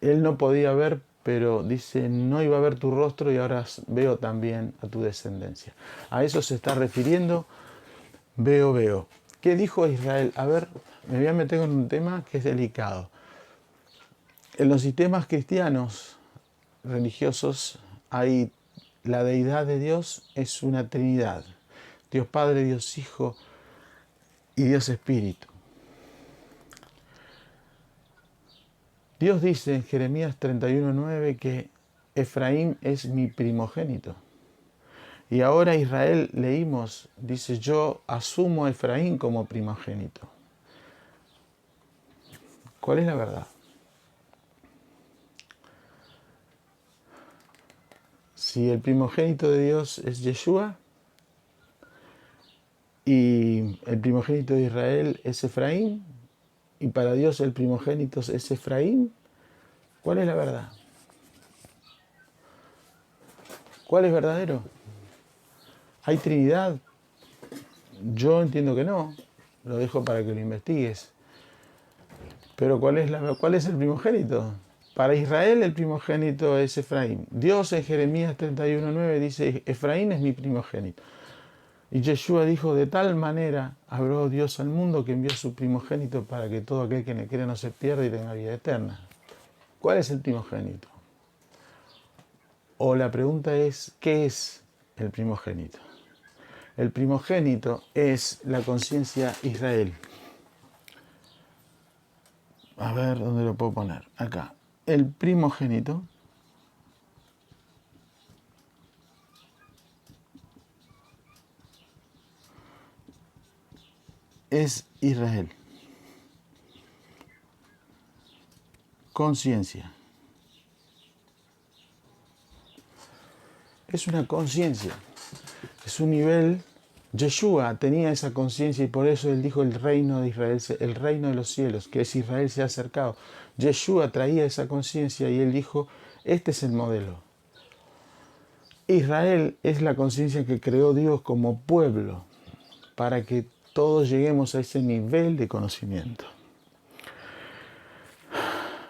Él no podía ver, pero dice, no iba a ver tu rostro y ahora veo también a tu descendencia. A eso se está refiriendo veo. ¿Qué dijo Israel? A ver, me voy a meter con un tema que es delicado. En los sistemas cristianos religiosos hay la deidad de Dios es una Trinidad. Dios Padre, Dios Hijo y Dios Espíritu. Dios dice en Jeremías 31:9 que Efraín es mi primogénito. Y ahora Israel leímos, dice, yo asumo a Efraín como primogénito. ¿Cuál es la verdad? Si el primogénito de Dios es Yeshua y el primogénito de Israel es Efraín, y para Dios el primogénito es Efraín, ¿cuál es la verdad? ¿Cuál es verdadero? ¿Hay Trinidad? Yo entiendo que no, lo dejo para que lo investigues. Pero ¿cuál es el primogénito? Para Israel el primogénito es Efraín. Dios en Jeremías 31:9 dice, Efraín es mi primogénito. Y Yeshua dijo, de tal manera habló Dios al mundo que envió a su primogénito para que todo aquel que en él crea no se pierda y tenga vida eterna. ¿Cuál es el primogénito? O la pregunta es, ¿qué es el primogénito? El primogénito es la conciencia Israel. A ver, ¿dónde lo puedo poner? Acá. El primogénito es Israel. Conciencia. Es una conciencia. Es un nivel. Yeshua tenía esa conciencia y por eso él dijo el reino de Israel, el reino de los cielos, que es Israel se ha acercado. Yeshua traía esa conciencia y él dijo, este es el modelo. Israel es la conciencia que creó Dios como pueblo para que todos lleguemos a ese nivel de conocimiento.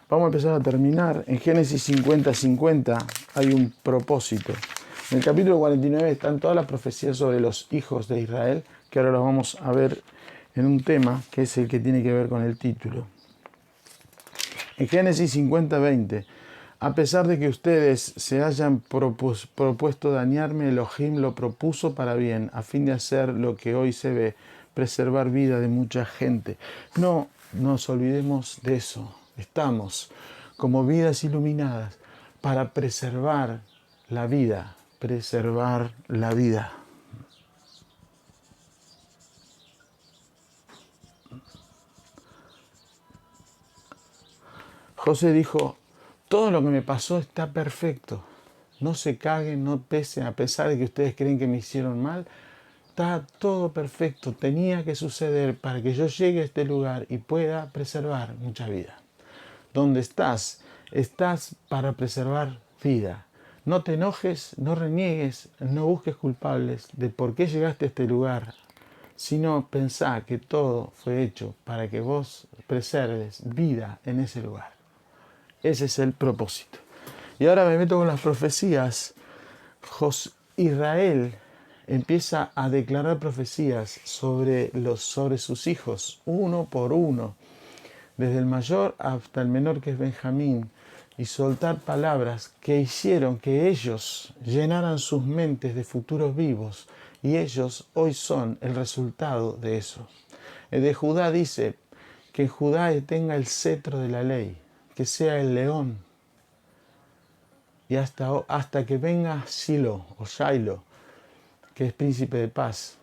Vamos a empezar a terminar. En Génesis 50:50 hay un propósito. En el capítulo 49 están todas las profecías sobre los hijos de Israel, que ahora los vamos a ver en un tema que es el que tiene que ver con el título. En Génesis 50:20, a pesar de que ustedes se hayan propuesto dañarme, Elohim lo propuso para bien, a fin de hacer lo que hoy se ve, preservar vida de mucha gente. No nos olvidemos de eso. Estamos como vidas iluminadas para preservar la vida, preservar la vida. José dijo, todo lo que me pasó está perfecto. No se caguen, no pesen, a pesar de que ustedes creen que me hicieron mal. Está todo perfecto. Tenía que suceder para que yo llegue a este lugar y pueda preservar mucha vida. Donde estás para preservar vida. No te enojes, no reniegues, no busques culpables de por qué llegaste a este lugar. sino pensá que todo fue hecho para que vos preserves vida en ese lugar. Ese es el propósito. Y ahora me meto con las profecías. Israel empieza a declarar profecías sobre sus hijos, uno por uno, desde el mayor hasta el menor, que es Benjamín, y soltar palabras que hicieron que ellos llenaran sus mentes de futuros vivos, y ellos hoy son el resultado de eso. El de Judá dice que en Judá tenga el cetro de la ley, que sea el león, y hasta que venga Silo o Shiloh, que es príncipe de paz.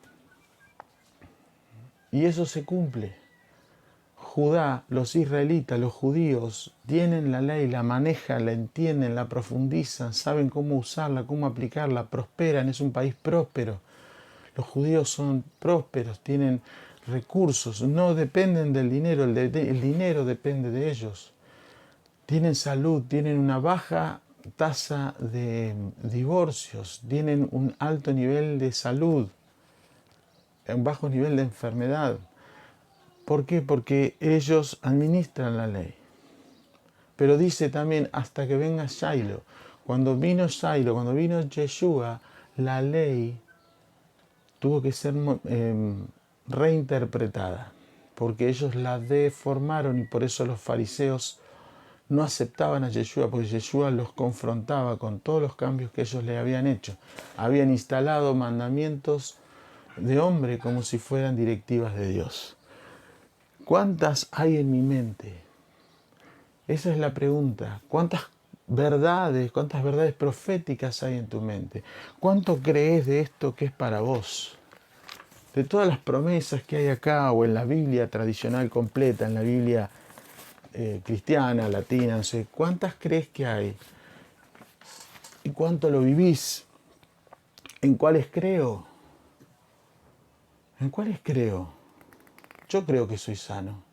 Y eso se cumple. Judá, los israelitas, los judíos, tienen la ley, la manejan, la entienden, la profundizan, saben cómo usarla, cómo aplicarla, prosperan, es un país próspero. Los judíos son prósperos, tienen recursos, no dependen del dinero, el dinero depende de ellos. Tienen salud, tienen una baja tasa de divorcios, tienen un alto nivel de salud, un bajo nivel de enfermedad. ¿Por qué? Porque ellos administran la ley. Pero dice también hasta que venga Shiloh. Cuando vino Shiloh, cuando vino Yeshua, la ley tuvo que ser reinterpretada, porque ellos la deformaron y por eso los fariseos no aceptaban a Yeshua, porque Yeshua los confrontaba con todos los cambios que ellos le habían hecho. Habían instalado mandamientos de hombre como si fueran directivas de Dios. ¿Cuántas hay en mi mente? Esa es la pregunta. ¿Cuántas verdades proféticas hay en tu mente? ¿Cuánto crees de esto que es para vos? De todas las promesas que hay acá o en la Biblia tradicional completa, en la Biblia cristiana, latina, no sé, ¿cuántas crees que hay? ¿Y cuánto lo vivís? ¿En cuáles creo? ¿En cuáles creo? Yo creo que soy sano.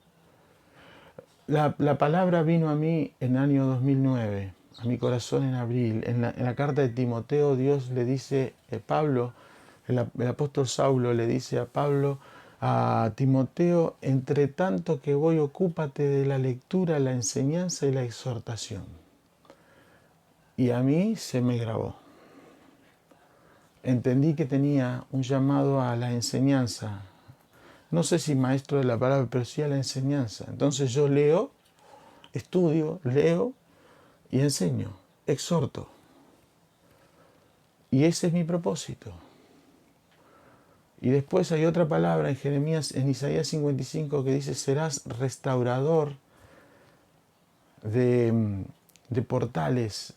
La palabra vino a mí en el año 2009, a mi corazón en abril. En la carta de Timoteo, Dios le dice, el apóstol Saulo le dice a Pablo, a Timoteo, entre tanto que voy, ocúpate de la lectura, la enseñanza y la exhortación. Y a mí se me grabó. Entendí que tenía un llamado a la enseñanza. No sé si maestro de la palabra, pero sí a la enseñanza. Entonces yo leo, estudio, leo y enseño, exhorto. Y ese es mi propósito. Y después hay otra palabra en Isaías 55 que dice, serás restaurador de portales,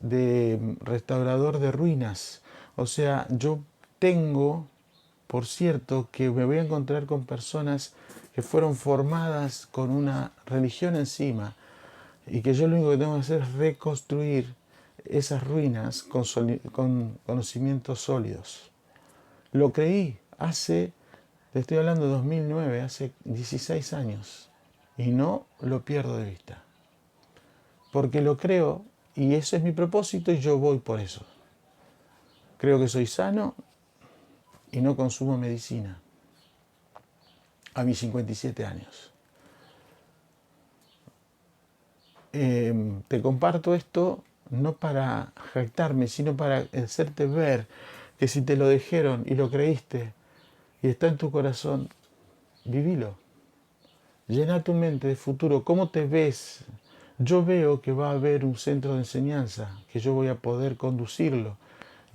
restaurador de ruinas. O sea, yo tengo, por cierto, que me voy a encontrar con personas que fueron formadas con una religión encima y que yo lo único que tengo que hacer es reconstruir esas ruinas con conocimientos sólidos. Lo creí te estoy hablando de 2009, hace 16 años, y no lo pierdo de vista. Porque lo creo y ese es mi propósito y yo voy por eso. Creo que soy sano y no consumo medicina a mis 57 años. Te comparto esto no para jactarme, sino para hacerte ver que si te lo dijeron y lo creíste y está en tu corazón, vivilo. Llena tu mente de futuro. ¿Cómo te ves? Yo veo que va a haber un centro de enseñanza, que yo voy a poder conducirlo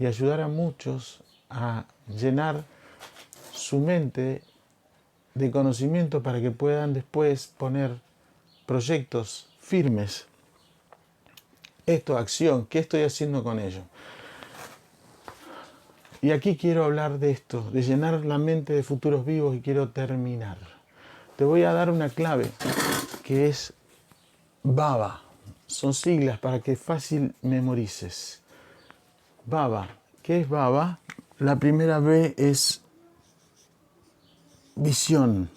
y ayudar a muchos a llenar su mente de conocimiento para que puedan después poner proyectos firmes. Esto, acción, ¿qué estoy haciendo con ello? Y aquí quiero hablar de esto, de llenar la mente de futuros vivos y quiero terminar. Te voy a dar una clave que es Baba. Son siglas para que fácil memorices. Baba. ¿Qué es Baba? La primera B es visión.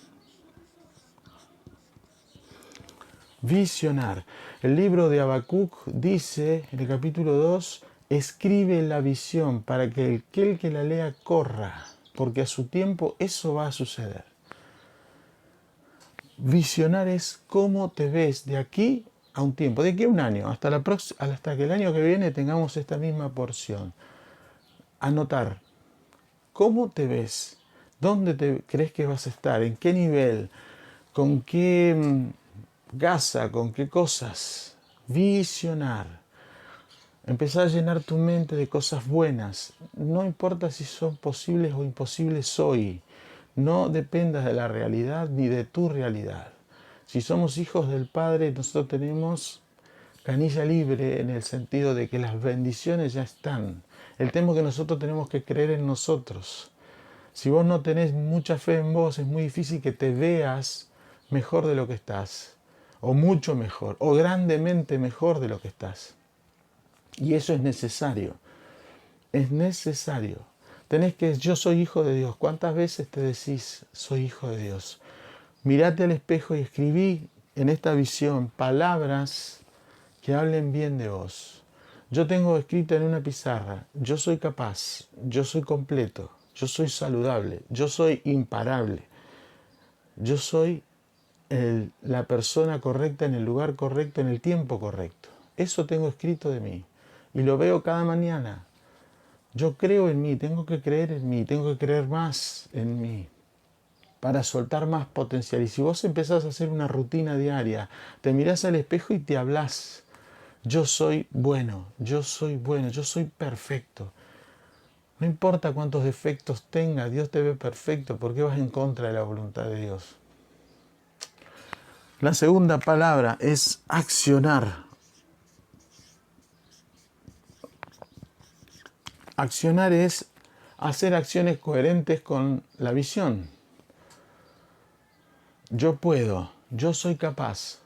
Visionar. El libro de Habacuc dice, en el capítulo 2, escribe la visión para que aquel que la lea corra. porque a su tiempo eso va a suceder. Visionar es cómo te ves de aquí a un tiempo, de aquí a un año, hasta que el año que viene tengamos esta misma porción. Anotar cómo te ves, dónde te crees que vas a estar, en qué nivel, con qué gasa, con qué cosas. Visionar. Empezar a llenar tu mente de cosas buenas. No importa si son posibles o imposibles hoy. No dependas de la realidad ni de tu realidad. Si somos hijos del Padre, nosotros tenemos canilla libre en el sentido de que las bendiciones ya están. El tema es que nosotros tenemos que creer en nosotros. Si vos no tenés mucha fe en vos, es muy difícil que te veas mejor de lo que estás, o mucho mejor, o grandemente mejor de lo que estás. Y eso es necesario. Es necesario. Yo soy hijo de Dios. ¿Cuántas veces te decís, soy hijo de Dios? Mirate al espejo y escribí en esta visión palabras que hablen bien de vos. Yo tengo escrito en una pizarra, yo soy capaz, yo soy completo, yo soy saludable, yo soy imparable, yo soy la persona correcta en el lugar correcto, en el tiempo correcto. Eso tengo escrito de mí y lo veo cada mañana. Yo creo en mí, tengo que creer en mí, tengo que creer más en mí para soltar más potencial. Y si vos empezás a hacer una rutina diaria, te mirás al espejo y te hablás. Yo soy bueno, yo soy bueno, yo soy perfecto. No importa cuántos defectos tenga, Dios te ve perfecto. ¿Por qué vas en contra de la voluntad de Dios? La segunda palabra es accionar. Accionar es hacer acciones coherentes con la visión. Yo puedo, yo soy capaz,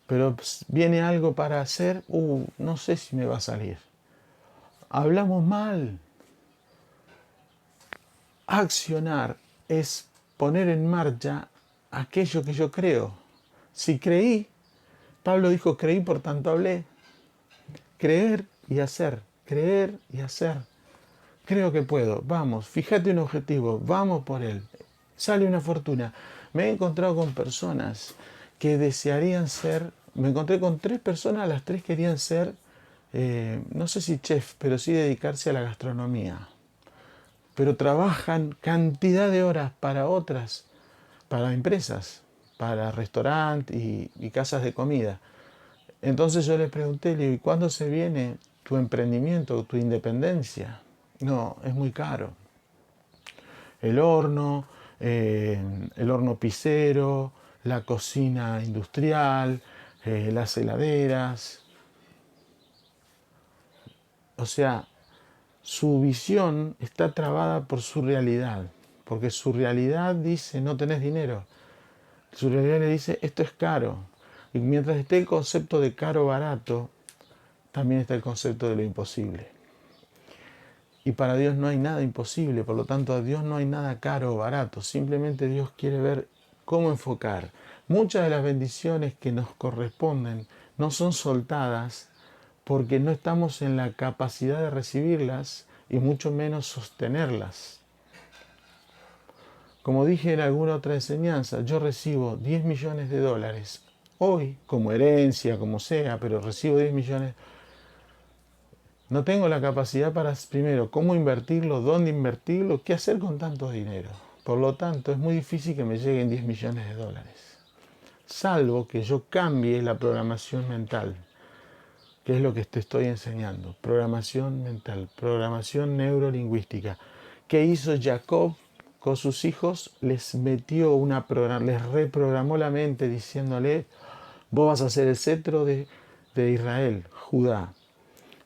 pero viene algo para hacer, no sé si me va a salir. Hablamos mal. Accionar es poner en marcha aquello que yo creo. Si creí, Pablo dijo, creí, por tanto hablé. Creer y hacer, creer y hacer. Creo que puedo, vamos, fíjate un objetivo, vamos por él. Sale una fortuna. Me he encontrado con personas que desearían ser, me encontré con 3 personas, las 3 querían ser, no sé si chef, pero sí dedicarse a la gastronomía. Pero trabajan cantidad de horas para otras, para empresas, para restaurantes y casas de comida. Entonces yo les pregunté, le digo, ¿y cuándo se viene tu emprendimiento, tu independencia? No, es muy caro. El horno pisero, la cocina industrial, las heladeras. O sea, su visión está trabada por su realidad, porque su realidad dice no tenés dinero. Su realidad le dice esto es caro. Y mientras esté el concepto de caro barato, también está el concepto de lo imposible. Y para Dios no hay nada imposible, por lo tanto a Dios no hay nada caro o barato, simplemente Dios quiere ver cómo enfocar. Muchas de las bendiciones que nos corresponden no son soltadas porque no estamos en la capacidad de recibirlas y mucho menos sostenerlas. Como dije en alguna otra enseñanza, yo recibo 10 millones de dólares hoy, como herencia, como sea, pero recibo 10 millones. No tengo la capacidad para, primero, cómo invertirlo, dónde invertirlo, qué hacer con tanto dinero. Por lo tanto, es muy difícil que me lleguen 10 millones de dólares. Salvo que yo cambie la programación mental, que es lo que te estoy enseñando. Programación mental, programación neurolingüística. ¿Qué hizo Jacob con sus hijos? Les metió les reprogramó la mente diciéndole, vos vas a ser el cetro de Israel, Judá.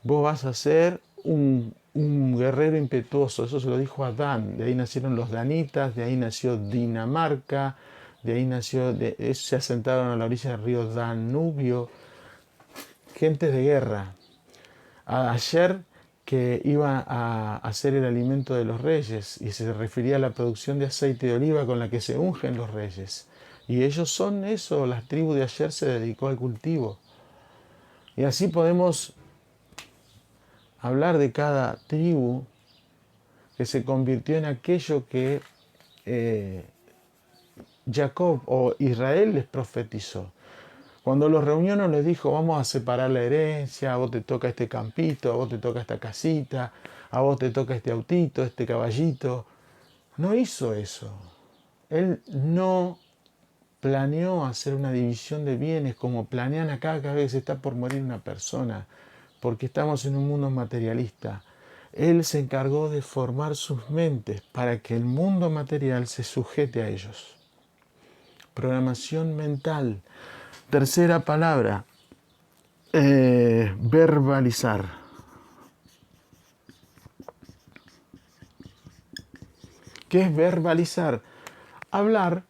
Vos vas a ser un guerrero impetuoso, eso se lo dijo a Adán, de ahí nacieron los danitas, de ahí nació Dinamarca, de ahí se asentaron a la orilla del río Danubio, gentes de guerra. Ayer que iba a hacer el alimento de los reyes y se refería a la producción de aceite de oliva con la que se ungen los reyes. Y ellos son eso, la tribu de ayer se dedicó al cultivo. Y así podemos hablar de cada tribu que se convirtió en aquello que Jacob o Israel les profetizó. Cuando los reunió no les dijo, vamos a separar la herencia, a vos te toca este campito, a vos te toca esta casita, a vos te toca este autito, este caballito. No hizo eso. Él no planeó hacer una división de bienes como planean acá cada vez que se está por morir una persona, porque estamos en un mundo materialista. Él se encargó de formar sus mentes para que el mundo material se sujete a ellos. Programación mental. Tercera palabra, verbalizar. ¿Qué es verbalizar? Hablar,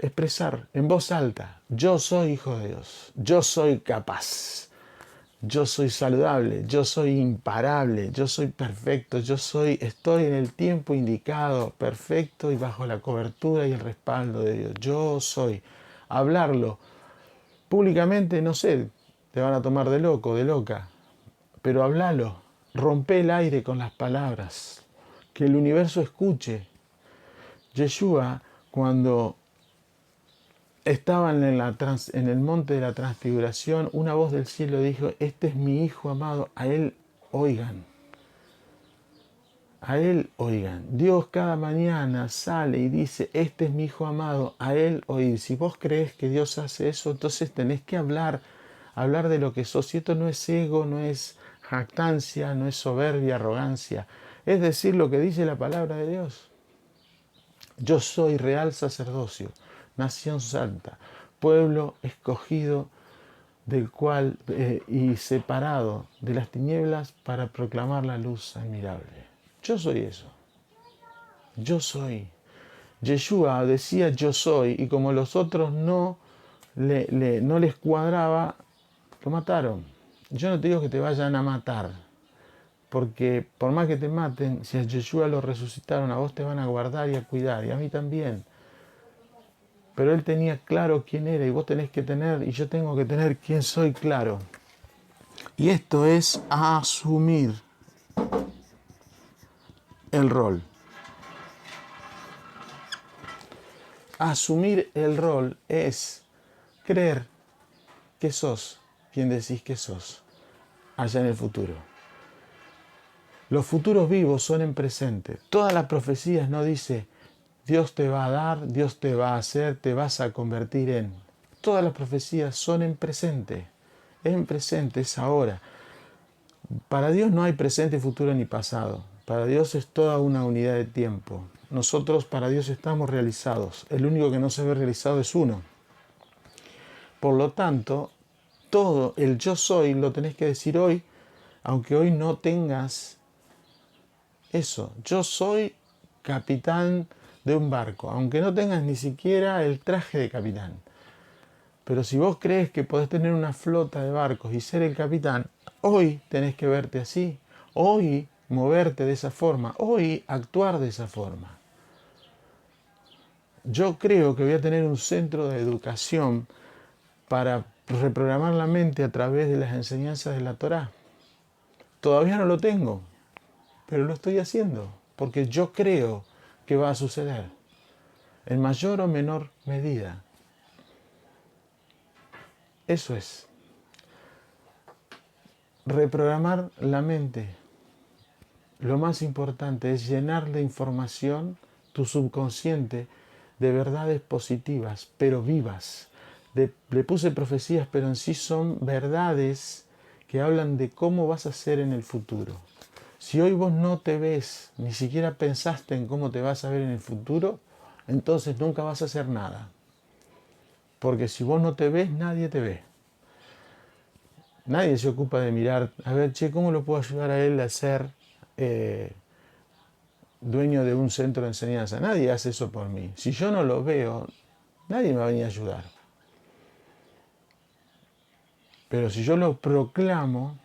expresar en voz alta. Yo soy hijo de Dios, yo soy capaz, yo soy saludable, yo soy imparable, yo soy perfecto, estoy en el tiempo indicado, perfecto y bajo la cobertura y el respaldo de Dios. Yo soy. Hablarlo públicamente, no sé, te van a tomar de loco, de loca, pero hablalo, rompe el aire con las palabras, que el universo escuche. Yeshua, cuando estaban en el monte de la transfiguración, una voz del cielo dijo, este es mi hijo amado, a él oigan. A él oigan. Dios cada mañana sale y dice, este es mi hijo amado, a él oír. Si vos crees que Dios hace eso, entonces tenés que hablar de lo que sos. Y esto no es ego, no es jactancia, no es soberbia, arrogancia. Es decir lo que dice la palabra de Dios. Yo soy real sacerdocio, nación santa, pueblo escogido del cual y separado de las tinieblas para proclamar la luz admirable. Yo soy eso. Yo soy. Yeshua decía yo soy y como los otros no les cuadraba, lo mataron. Yo no te digo que te vayan a matar, porque por más que te maten, si a Yeshua lo resucitaron, a vos te van a guardar y a cuidar, y a mí también. Pero él tenía claro quién era y vos tenés que tener, y yo tengo que tener quién soy claro. Y esto es asumir el rol. Asumir el rol es creer que sos quien decís que sos allá en el futuro. Los futuros vivos son en presente. Todas las profecías no dice Dios te va a dar, Dios te va a hacer, te vas a convertir en. Todas las profecías son en presente. En presente, es ahora. Para Dios no hay presente, futuro ni pasado. Para Dios es toda una unidad de tiempo. Nosotros para Dios estamos realizados. El único que no se ve realizado es uno. Por lo tanto, todo el yo soy lo tenés que decir hoy, aunque hoy no tengas eso. Yo soy capitán de un barco, aunque no tengas ni siquiera el traje de capitán. Pero si vos crees que podés tener una flota de barcos y ser el capitán, hoy tenés que verte así, hoy moverte de esa forma, hoy actuar de esa forma. Yo creo que voy a tener un centro de educación para reprogramar la mente a través de las enseñanzas de la Torá. Todavía no lo tengo, pero lo estoy haciendo, porque yo creo que va a suceder, en mayor o menor medida. Eso es. Reprogramar la mente. Lo más importante es llenar de información tu subconsciente de verdades positivas, pero vivas. Le puse profecías, pero en sí son verdades que hablan de cómo vas a ser en el futuro. Si hoy vos no te ves, ni siquiera pensaste en cómo te vas a ver en el futuro, entonces nunca vas a hacer nada. Porque si vos no te ves, nadie te ve. Nadie se ocupa de mirar, a ver, che, ¿cómo lo puedo ayudar a él a ser dueño de un centro de enseñanza? Nadie hace eso por mí. Si yo no lo veo, nadie me va a venir a ayudar. Pero si yo lo proclamo,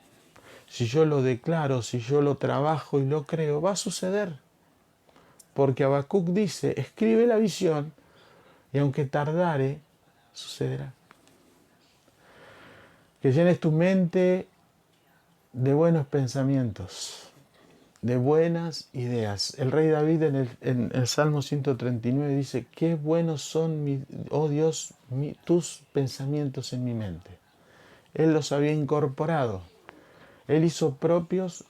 si yo lo declaro, si yo lo trabajo y lo creo, va a suceder. Porque Habacuc dice, escribe la visión y aunque tardare, sucederá. Que llenes tu mente de buenos pensamientos. de buenas ideas. El rey David en el Salmo 139 dice, qué buenos son, oh Dios, tus pensamientos en mi mente. Él los había incorporado. Él hizo propios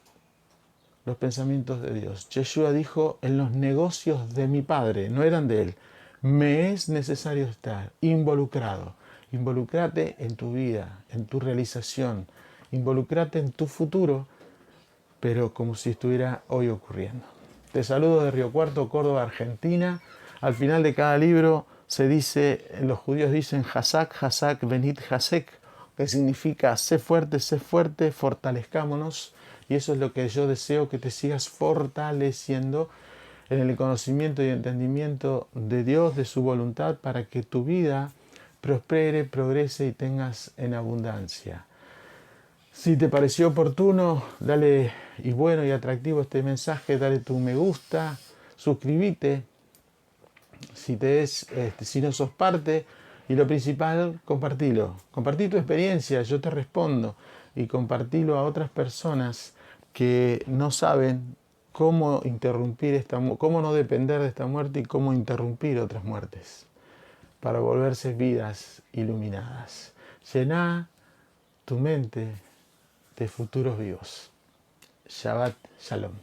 los pensamientos de Dios. Yeshua dijo, en los negocios de mi Padre, no eran de Él, me es necesario estar involucrado. Involúcrate en tu vida, en tu realización, involúcrate en tu futuro, pero como si estuviera hoy ocurriendo. Te saludo de Río Cuarto, Córdoba, Argentina. Al final de cada libro se dice, los judíos dicen Hazak, Hazak, Benit Hasek, que significa sé fuerte, fortalezcámonos. Y eso es lo que yo deseo, que te sigas fortaleciendo en el conocimiento y entendimiento de Dios, de su voluntad, para que tu vida prospere, progrese y tengas en abundancia. Si te pareció oportuno, dale y bueno y atractivo este mensaje, dale tu me gusta, suscríbete, si no sos parte, y lo principal, compartilo. Compartí tu experiencia, yo te respondo, y compartilo a otras personas que no saben cómo interrumpir cómo no depender de esta muerte y cómo interrumpir otras muertes para volverse vidas iluminadas. Llená tu mente de futuros vivos. Shabbat Shalom.